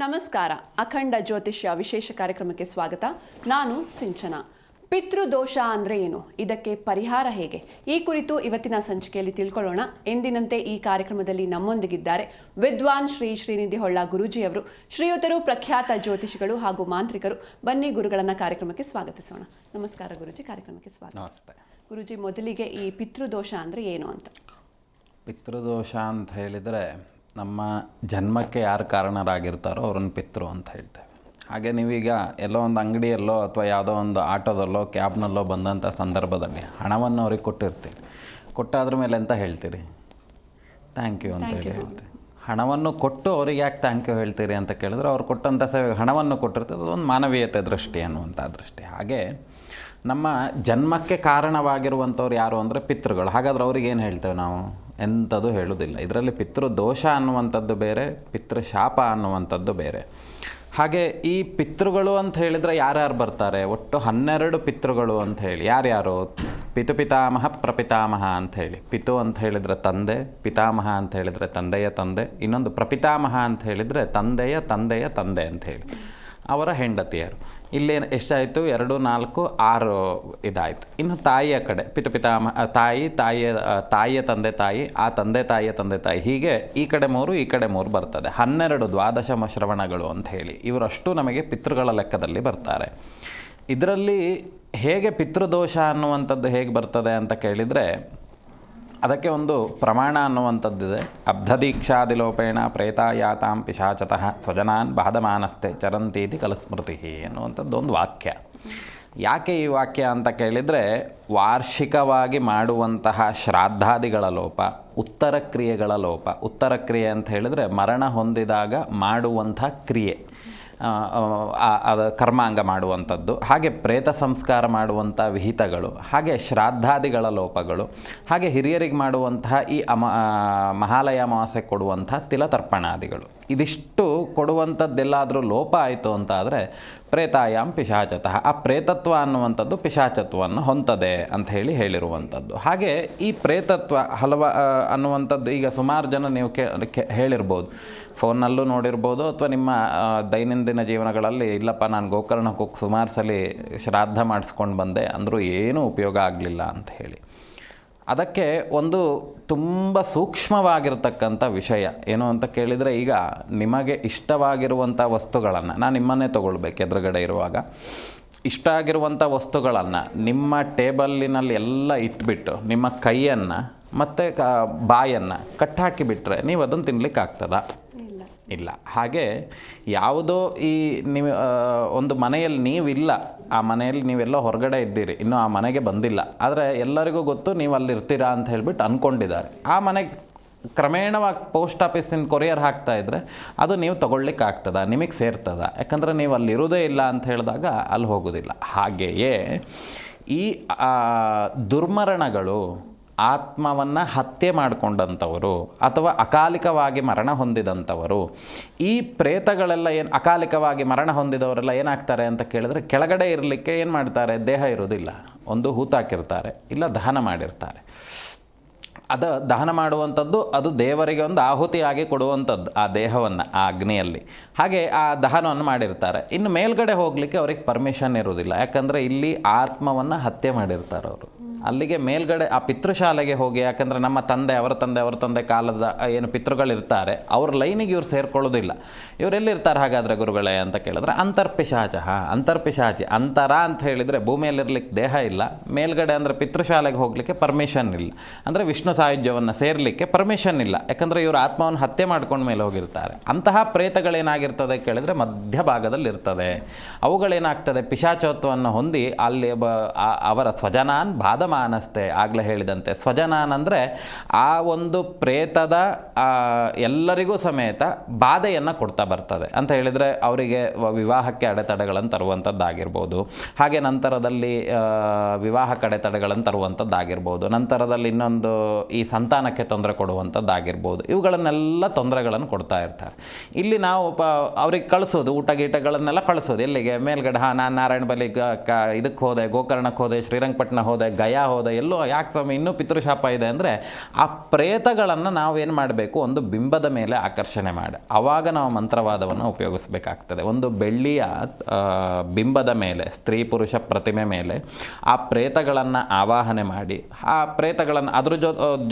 ನಮಸ್ಕಾರ. ಅಖಂಡ ಜ್ಯೋತಿಷ್ಯ ವಿಶೇಷ ಕಾರ್ಯಕ್ರಮಕ್ಕೆ ಸ್ವಾಗತ. ನಾನು ಸಿಂಚನ. ಪಿತೃದೋಷ ಅಂದರೆ ಏನು, ಇದಕ್ಕೆ ಪರಿಹಾರ ಹೇಗೆ, ಈ ಕುರಿತು ಇವತ್ತಿನ ಸಂಚಿಕೆಯಲ್ಲಿ ತಿಳ್ಕೊಳ್ಳೋಣ. ಎಂದಿನಂತೆ ಈ ಕಾರ್ಯಕ್ರಮದಲ್ಲಿ ನಮ್ಮೊಂದಿಗಿದ್ದಾರೆ ವಿದ್ವಾನ್ ಶ್ರೀ ಶ್ರೀನಿಧಿ ಹೊಳ್ಳ ಗುರೂಜಿಯವರು. ಶ್ರೀಯುತರು ಪ್ರಖ್ಯಾತ ಜ್ಯೋತಿಷಿಗಳು ಹಾಗೂ ಮಾಂತ್ರಿಕರು. ಬನ್ನಿ ಗುರುಗಳನ್ನ ಕಾರ್ಯಕ್ರಮಕ್ಕೆ ಸ್ವಾಗತಿಸೋಣ. ನಮಸ್ಕಾರ ಗುರೂಜಿ, ಕಾರ್ಯಕ್ರಮಕ್ಕೆ ಸ್ವಾಗತ. ನಮಸ್ತೆ ಗುರೂಜಿ, ಮೊದಲಿಗೆ ಈ ಪಿತೃದೋಷ ಅಂದರೆ ಏನು ಅಂತ. ಪಿತೃದೋಷ ಅಂತ ಹೇಳಿದರೆ ನಮ್ಮ ಜನ್ಮಕ್ಕೆ ಯಾರು ಕಾರಣರಾಗಿರ್ತಾರೋ ಅವ್ರನ್ನ ಪಿತೃ ಅಂತ ಹೇಳ್ತೇವೆ. ಹಾಗೆ ನೀವೀಗ ಎಲ್ಲೋ ಒಂದು ಅಂಗಡಿಯಲ್ಲೋ ಅಥವಾ ಯಾವುದೋ ಒಂದು ಆಟೋದಲ್ಲೋ ಕ್ಯಾಬ್ನಲ್ಲೋ ಬಂದಂಥ ಸಂದರ್ಭದಲ್ಲಿ ಹಣವನ್ನು ಅವ್ರಿಗೆ ಕೊಟ್ಟಿರ್ತೀವಿ. ಕೊಟ್ಟಾದ್ರ ಮೇಲೆ ಅಂತ ಹೇಳ್ತೀರಿ? ಥ್ಯಾಂಕ್ ಯು ಅಂತ ಹೇಳ್ತೀವಿ. ಹಣವನ್ನು ಕೊಟ್ಟು ಅವ್ರಿಗೆ ಯಾಕೆ ಥ್ಯಾಂಕ್ ಯು ಹೇಳ್ತೀರಿ ಅಂತ ಕೇಳಿದ್ರೆ, ಅವ್ರು ಕೊಟ್ಟಂಥ ಸೇವೆಗೆ ಹಣವನ್ನು ಕೊಟ್ಟಿರ್ತೀವಿ. ಅದೊಂದು ಮಾನವೀಯತೆ ದೃಷ್ಟಿ ಅನ್ನುವಂಥ ದೃಷ್ಟಿ. ಹಾಗೆ ನಮ್ಮ ಜನ್ಮಕ್ಕೆ ಕಾರಣವಾಗಿರುವಂಥವ್ರು ಯಾರು ಅಂದರೆ ಪಿತೃಗಳು. ಹಾಗಾದ್ರೆ ಅವ್ರಿಗೆ ಏನು ಹೇಳ್ತೇವೆ ನಾವು? ಎಂಥದ್ದು ಹೇಳೋದಿಲ್ಲ. ಇದರಲ್ಲಿ ಪಿತೃದೋಷ ಅನ್ನುವಂಥದ್ದು ಬೇರೆ, ಪಿತೃಶಾಪ ಅನ್ನುವಂಥದ್ದು ಬೇರೆ. ಹಾಗೆ ಈ ಪಿತೃಗಳು ಅಂತ ಹೇಳಿದರೆ ಯಾರ್ಯಾರು ಬರ್ತಾರೆ? ಒಟ್ಟು 12 ಪಿತೃಗಳು ಅಂತ ಹೇಳಿ. ಯಾರ್ಯಾರು? ಪಿತುಪಿತಾಮಹ ಪ್ರಪಿತಾಮಹ ಅಂತ ಹೇಳಿ. ಪಿತು ಅಂತ ಹೇಳಿದರೆ ತಂದೆ, ಪಿತಾಮಹ ಅಂತ ಹೇಳಿದರೆ ತಂದೆಯ ತಂದೆ, ಇನ್ನೊಂದು ಪ್ರಪಿತಾಮಹ ಅಂತ ಹೇಳಿದರೆ ತಂದೆಯ ತಂದೆಯ ತಂದೆ ಅಂತ ಹೇಳಿ ಅವರ ಹೆಂಡತಿಯರು. ಇಲ್ಲಿ ಎಷ್ಟಾಯಿತು? 2, 4, 6 ಇದಾಯಿತು. ಇನ್ನು ತಾಯಿಯ ಕಡೆ ಪಿತುಪಿತಾಮಹ ತಾಯಿಯ ತಂದೆ ತಾಯಿ, ಆ ತಂದೆ ತಾಯಿಯ ತಂದೆ ತಾಯಿ, ಹೀಗೆ ಈ ಕಡೆ 3 ಈ ಕಡೆ 3 ಬರ್ತದೆ. 12 ದ್ವಾದಶ ಶ್ರವಣಗಳು ಅಂತ ಹೇಳಿ ಇವರಷ್ಟು ನಮಗೆ ಪಿತೃಗಳ ಲೆಕ್ಕದಲ್ಲಿ ಬರ್ತಾರೆ. ಇದರಲ್ಲಿ ಹೇಗೆ ಪಿತೃದೋಷ ಅನ್ನುವಂಥದ್ದು ಹೇಗೆ ಬರ್ತದೆ ಅಂತ ಕೇಳಿದರೆ, ಅದಕ್ಕೆ ಒಂದು ಪ್ರಮಾಣ ಅನ್ನುವಂಥದ್ದಿದೆ. ಅಬ್ಧದೀಕ್ಷಾದಿಲೋಪೇಣ ಪ್ರೇತಾಯಾತಾಂ ಪಿಶಾಚತಃ ಸ್ವಜನಾನ್ ಬಾಧಮಾನಸ್ತೆ ಚರಂತೀತಿ ಕಲಸ್ಮೃತಿ ಅನ್ನುವಂಥದ್ದು ಒಂದು ವಾಕ್ಯ. ಯಾಕೆ ಈ ವಾಕ್ಯ ಅಂತ ಕೇಳಿದರೆ, ವಾರ್ಷಿಕವಾಗಿ ಮಾಡುವಂತಹ ಶ್ರಾದ್ದಾದಿಗಳ ಲೋಪ, ಉತ್ತರ ಕ್ರಿಯೆಗಳ ಲೋಪ. ಉತ್ತರ ಕ್ರಿಯೆ ಅಂತ ಹೇಳಿದರೆ ಮರಣ ಹೊಂದಿದಾಗ ಮಾಡುವಂಥ ಕ್ರಿಯೆ, ಅದು ಕರ್ಮಾಂಗ ಮಾಡುವಂಥದ್ದು. ಹಾಗೆ ಪ್ರೇತ ಸಂಸ್ಕಾರ ಮಾಡುವಂಥ ವಿಹಿತಗಳು, ಹಾಗೆ ಶ್ರಾದ್ದಾದಿಗಳ ಲೋಪಗಳು, ಹಾಗೆ ಹಿರಿಯರಿಗೆ ಮಾಡುವಂತಹ ಈ ಮಹಾಲಯ ಅಮಾವಾಸ್ಯೆ ಕೊಡುವಂಥ ತಿಲತರ್ಪಣಾದಿಗಳು. ಇದಿಷ್ಟು ಕೊಡುವಂಥದ್ದೆಲ್ಲಾದರೂ ಲೋಪ ಆಯಿತು ಅಂತ ಆದರೆ ಪ್ರೇತಾಯಾಮ್ ಪಿಶಾಚತಃ, ಆ ಪ್ರೇತತ್ವ ಅನ್ನುವಂಥದ್ದು ಪಿಶಾಚತ್ವವನ್ನು ಹೊಂತದೆ ಅಂತ ಹೇಳಿರುವಂಥದ್ದು. ಹಾಗೆ ಈ ಪ್ರೇತತ್ವ ಅನ್ನುವಂಥದ್ದು ಈಗ ಸುಮಾರು ಜನ ನೀವು ಹೇಳಿರ್ಬೋದು, ಫೋನ್ನಲ್ಲೂ ನೋಡಿರ್ಬೋದು, ಅಥವಾ ನಿಮ್ಮ ದೈನಂದಿನ ಜೀವನಗಳಲ್ಲಿ, ಇಲ್ಲಪ್ಪ ನಾನು ಗೋಕರ್ಣಕ್ಕೆ ಹೋಗಿ ಸುಮಾರು ಸಲ ಶ್ರಾದ್ದ ಮಾಡಿಸ್ಕೊಂಡು ಬಂದೆ, ಅಂದರೂ ಏನೂ ಉಪಯೋಗ ಆಗಲಿಲ್ಲ ಅಂತ ಹೇಳಿ. ಅದಕ್ಕೆ ಒಂದು ತುಂಬ ಸೂಕ್ಷ್ಮವಾಗಿರ್ತಕ್ಕಂಥ ವಿಷಯ ಏನು ಅಂತ ಕೇಳಿದರೆ, ಈಗ ನಿಮಗೆ ಇಷ್ಟವಾಗಿರುವಂಥ ವಸ್ತುಗಳನ್ನು, ನಾನು ನಿಮ್ಮನ್ನೇ ತೊಗೊಳ್ಬೇಕು ಎದುರುಗಡೆ ಇರುವಾಗ, ಇಷ್ಟ ಆಗಿರುವಂಥ ವಸ್ತುಗಳನ್ನು ನಿಮ್ಮ ಟೇಬಲ್ಲಿನಲ್ಲಿ ಎಲ್ಲ ಇಟ್ಬಿಟ್ಟು ನಿಮ್ಮ ಕೈಯನ್ನು ಮತ್ತು ಬಾಯನ್ನು ಕಟ್ಟಾಕಿಬಿಟ್ರೆ ನೀವು ಅದನ್ನು ತಿನ್ಲಿಕ್ಕೆ ಆಗ್ತದಾ? ಇಲ್ಲ. ಹಾಗೆ ಯಾವುದೋ ಈ ನೀವು ಒಂದು ಮನೆಯಲ್ಲಿ ನೀವಿಲ್ಲ, ಆ ಮನೆಯಲ್ಲಿ ನೀವೆಲ್ಲ ಹೊರಗಡೆ ಇದ್ದೀರಿ, ಇನ್ನೂ ಆ ಮನೆಗೆ ಬಂದಿಲ್ಲ, ಆದರೆ ಎಲ್ಲರಿಗೂ ಗೊತ್ತು ನೀವು ಅಲ್ಲಿರ್ತೀರಾ ಅಂತ ಹೇಳ್ಬಿಟ್ಟು ಅಂದ್ಕೊಂಡಿದ್ದಾರೆ. ಆ ಮನೆಗೆ ಕ್ರಮೇಣವಾಗಿ ಪೋಸ್ಟ್ ಆಫೀಸಿನ ಕೊರಿಯರ್ ಹಾಕ್ತಾ ಇದ್ದರೆ ಅದು ನೀವು ತೊಗೊಳ್ಲಿಕ್ಕೆ ಆಗ್ತದ, ನಿಮಗೆ ಸೇರ್ತದ? ಯಾಕಂದರೆ ನೀವು ಅಲ್ಲಿರೋದೇ ಇಲ್ಲ ಅಂತ ಹೇಳಿದಾಗ ಅಲ್ಲಿ ಹೋಗೋದಿಲ್ಲ. ಹಾಗೆಯೇ ಈ ದುರ್ಮರಣಗಳು, ಆತ್ಮವನ್ನು ಹತ್ಯೆ ಮಾಡಿಕೊಂಡಂಥವರು ಅಥವಾ ಅಕಾಲಿಕವಾಗಿ ಮರಣ ಹೊಂದಿದಂಥವರು, ಈ ಪ್ರೇತಗಳೆಲ್ಲ ಅಕಾಲಿಕವಾಗಿ ಮರಣ ಹೊಂದಿದವರೆಲ್ಲ ಏನಾಗ್ತಾರೆ ಅಂತ ಕೇಳಿದ್ರೆ, ಕೆಳಗಡೆ ಇರಲಿಕ್ಕೆ ಏನು ಮಾಡ್ತಾರೆ? ದೇಹ ಇರೋದಿಲ್ಲ, ಒಂದು ಹೂತಾಕಿರ್ತಾರೆ, ಇಲ್ಲ ದಹನ ಮಾಡಿರ್ತಾರೆ. ಅದು ದಹನ ಮಾಡುವಂಥದ್ದು, ಅದು ದೇವರಿಗೆ ಒಂದು ಆಹುತಿಯಾಗಿ ಕೊಡುವಂಥದ್ದು ಆ ದೇಹವನ್ನು ಆ ಅಗ್ನಿಯಲ್ಲಿ. ಹಾಗೆ ಆ ದಹನವನ್ನು ಮಾಡಿರ್ತಾರೆ. ಇನ್ನು ಮೇಲ್ಗಡೆ ಹೋಗಲಿಕ್ಕೆ ಅವ್ರಿಗೆ ಪರ್ಮಿಷನ್ ಇರೋದಿಲ್ಲ, ಯಾಕಂದರೆ ಇಲ್ಲಿ ಆತ್ಮವನ್ನು ಹತ್ಯೆ ಮಾಡಿರ್ತಾರೆ ಅವರು. ಅಲ್ಲಿಗೆ ಮೇಲ್ಗಡೆ ಆ ಪಿತೃಶಾಲೆಗೆ ಹೋಗಿ, ಯಾಕಂದರೆ ನಮ್ಮ ತಂದೆ ಅವರ ತಂದೆ ಕಾಲದ ಏನು ಪಿತೃಗಳಿರ್ತಾರೆ ಅವ್ರ ಲೈನಿಗೆ ಇವ್ರು ಸೇರ್ಕೊಳ್ಳೋದಿಲ್ಲ. ಇವರೆಲ್ಲಿರ್ತಾರೆ ಹಾಗಾದರೆ ಗುರುಗಳೇ ಅಂತ ಕೇಳಿದ್ರೆ, ಅಂತರ್ಪಿಶಾಚಿ. ಅಂತರ ಅಂತ ಹೇಳಿದರೆ ಭೂಮಿಯಲ್ಲಿರ್ಲಿಕ್ಕೆ ದೇಹ ಇಲ್ಲ, ಮೇಲ್ಗಡೆ ಅಂದರೆ ಪಿತೃಶಾಲೆಗೆ ಹೋಗಲಿಕ್ಕೆ ಪರ್ಮಿಷನ್ ಇಲ್ಲ, ಅಂದರೆ ವಿಷ್ಣು ಸಾಯುಜ್ಯವನ್ನು ಸೇರಲಿಕ್ಕೆ ಪರ್ಮಿಷನ್ ಇಲ್ಲ, ಯಾಕಂದರೆ ಇವರು ಆತ್ಮವನ್ನು ಹತ್ಯೆ ಮಾಡ್ಕೊಂಡು ಮೇಲೆ ಹೋಗಿರ್ತಾರೆ. ಅಂತಹ ಪ್ರೇತಗಳೇನಾಗಿರ್ತದೆ ಕೇಳಿದರೆ ಮಧ್ಯಭಾಗದಲ್ಲಿ ಇರ್ತದೆ. ಅವುಗಳೇನಾಗ್ತದೆ? ಪಿಶಾಚತ್ವವನ್ನು ಹೊಂದಿ ಅಲ್ಲಿ ಅವರ ಸ್ವಜನಾನ್ ಬಾಧಮಾನಸ್ತೆ, ಆಗಲೇ ಹೇಳಿದಂತೆ ಸ್ವಜನಾನ್ ಅಂದರೆ ಆ ಒಂದು ಪ್ರೇತದ ಎಲ್ಲರಿಗೂ ಸಮೇತ ಬಾಧೆಯನ್ನು ಕೊಡ್ತಾ ಬರ್ತದೆ ಅಂತ ಹೇಳಿದರೆ, ಅವರಿಗೆ ವಿವಾಹಕ್ಕೆ ಅಡೆತಡೆಗಳನ್ನು ತರುವಂಥದ್ದಾಗಿರ್ಬೋದು, ಹಾಗೆ ನಂತರದಲ್ಲಿ ವಿವಾಹಕ್ಕೆ ಅಡೆತಡೆಗಳನ್ನು ತರುವಂಥದ್ದಾಗಿರ್ಬೋದು, ನಂತರದಲ್ಲಿ ಇನ್ನೊಂದು ಈ ಸಂತಾನಕ್ಕೆ ತೊಂದರೆ ಕೊಡುವಂಥದ್ದಾಗಿರ್ಬೋದು. ಇವುಗಳನ್ನೆಲ್ಲ ತೊಂದರೆಗಳನ್ನು ಕೊಡ್ತಾ ಇರ್ತಾರೆ. ಇಲ್ಲಿ ನಾವು ಅವ್ರಿಗೆ ಕಳಿಸೋದು, ಊಟ ಗೀಟಗಳನ್ನೆಲ್ಲ ಕಳಿಸೋದು ಎಲ್ಲಿಗೆ? ಮೇಲ್ಗಡೆ ನಾನು ನಾರಾಯಣ ಬಲಿ ಇದಕ್ಕೆ ಹೋದೆ, ಗೋಕರ್ಣಕ್ಕೆ ಹೋದೆ, ಶ್ರೀರಂಗಪಟ್ಟಣ ಹೋದೆ, ಗಯಾ ಹೋದ ಎಲ್ಲೋ ಯಾಕೆ ಸ್ವಾಮಿ ಇನ್ನೂ ಪಿತೃಶಾಪ ಇದೆ ಅಂದರೆ ಆ ಪ್ರೇತಗಳನ್ನು ನಾವೇನು ಮಾಡಬೇಕು, ಒಂದು ಬಿಂಬದ ಮೇಲೆ ಆಕರ್ಷಣೆ ಮಾಡಿ ಆವಾಗ ನಾವು ಮಂತ್ರವಾದವನ್ನು ಉಪಯೋಗಿಸಬೇಕಾಗ್ತದೆ. ಒಂದು ಬೆಳ್ಳಿಯ ಬಿಂಬದ ಮೇಲೆ, ಸ್ತ್ರೀ ಪುರುಷ ಪ್ರತಿಮೆ ಮೇಲೆ ಆ ಪ್ರೇತಗಳನ್ನು ಆವಾಹನೆ ಮಾಡಿ, ಆ ಪ್ರೇತಗಳನ್ನು ಅದ್ರ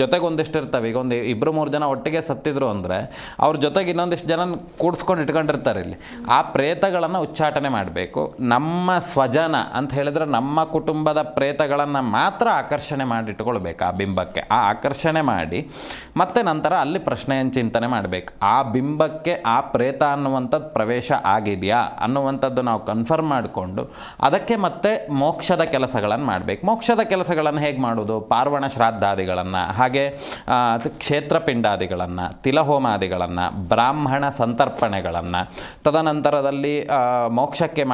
ಜೊತೆಗೆ ಒಂದಿಷ್ಟು ಇರ್ತವೆ. ಈಗ ಒಂದು 2-3 ಜನ ಒಟ್ಟಿಗೆ ಸತ್ತಿದ್ರು ಅಂದರೆ ಅವ್ರ ಜೊತೆಗೆ ಇನ್ನೊಂದಿಷ್ಟು ಜನ ಕೂಡಿಸ್ಕೊಂಡು ಇಟ್ಕೊಂಡಿರ್ತಾರೆ. ಇಲ್ಲಿ ಆ ಪ್ರೇತಗಳನ್ನು ಉಚ್ಚಾಟನೆ ಮಾಡಬೇಕು. ನಮ್ಮ ಸ್ವಜನ ಅಂತ ಹೇಳಿದ್ರೆ ನಮ್ಮ ಕುಟುಂಬದ ಪ್ರೇತಗಳನ್ನು ಮಾತ್ರ ಆಕರ್ಷಣೆ ಮಾಡಿಟ್ಕೊಳ್ಬೇಕು ಆ ಬಿಂಬಕ್ಕೆ. ಆ ಆಕರ್ಷಣೆ ಮಾಡಿ ಮತ್ತೆ ನಂತರ ಅಲ್ಲಿ ಪ್ರಶ್ನೆಯನ್ನು ಚಿಂತನೆ ಮಾಡಬೇಕು. ಆ ಬಿಂಬಕ್ಕೆ ಆ ಪ್ರೇತ ಅನ್ನುವಂಥದ್ದು ಪ್ರವೇಶ ಆಗಿದೆಯಾ ಅನ್ನುವಂಥದ್ದು ನಾವು ಕನ್ಫರ್ಮ್ ಮಾಡಿಕೊಂಡು ಅದಕ್ಕೆ ಮತ್ತೆ ಮೋಕ್ಷದ ಕೆಲಸಗಳನ್ನು ಮಾಡಬೇಕು. ಮೋಕ್ಷದ ಕೆಲಸಗಳನ್ನು ಹೇಗೆ ಮಾಡೋದು? ಪಾರ್ವಣ ಶ್ರಾದ್ದಾದಿಗಳನ್ನು, ಹಾಗೆ ಕ್ಷೇತ್ರ ಪಿಂಡಾದಿಗಳನ್ನು, ತಿಲಹೋಮಾದಿಗಳನ್ನು, ಬ್ರಾಹ್ಮಣ ಸಂತರ್ಪಣೆಗಳನ್ನು, ತದನಂತರದಲ್ಲಿ ಮೋಕ್ಷಕ್ಕೆ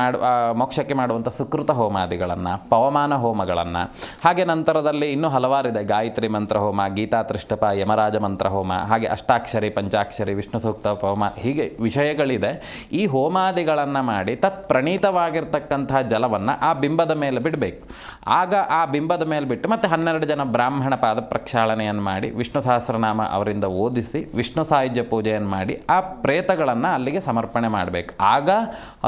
ಮಾಡುವಂಥ ಸುಕೃತ ಹೋಮಾದಿಗಳನ್ನು, ಪವಮಾನ ಹೋಮಗಳನ್ನು, ಹಾಗೆ ನಂತರದಲ್ಲಿ ಇನ್ನೂ ಹಲವಾರಿದೆ. ಗಾಯತ್ರಿ ಮಂತ್ರ ಹೋಮ, ಗೀತಾ ತ್ರಿಷ್ಟಪ, ಯಮರಾಜ ಮಂತ್ರ ಹೋಮ, ಹಾಗೆ ಅಷ್ಟಾಕ್ಷರಿ, ಪಂಚಾಕ್ಷರಿ, ವಿಷ್ಣು ಸೂಕ್ತ ಹೋಮ, ಹೀಗೆ ವಿಷಯಗಳಿದೆ. ಈ ಹೋಮಾದಿಗಳನ್ನು ಮಾಡಿ ತತ್ ಪ್ರಣೀತವಾಗಿರ್ತಕ್ಕಂತಹ ಜಲವನ್ನು ಆ ಬಿಂಬದ ಮೇಲೆ ಬಿಡಬೇಕು. ಆಗ ಆ ಬಿಂಬದ ಮೇಲೆ ಬಿಟ್ಟು ಮತ್ತೆ 12 ಜನ ಬ್ರಾಹ್ಮಣ ಪಾದ ಪ್ರಕ್ಷಾಳನೆಯನ್ನು ಮಾಡಿ ವಿಷ್ಣು ಸಹಸ್ರನಾಮ ಅವರಿಂದ ಓದಿಸಿ ವಿಷ್ಣು ಸಾಯುಜ್ಯ ಪೂಜೆಯನ್ನು ಮಾಡಿ ಆ ಪ್ರೇತಗಳನ್ನು ಅಲ್ಲಿಗೆ ಸಮರ್ಪಣೆ ಮಾಡಬೇಕು. ಆಗ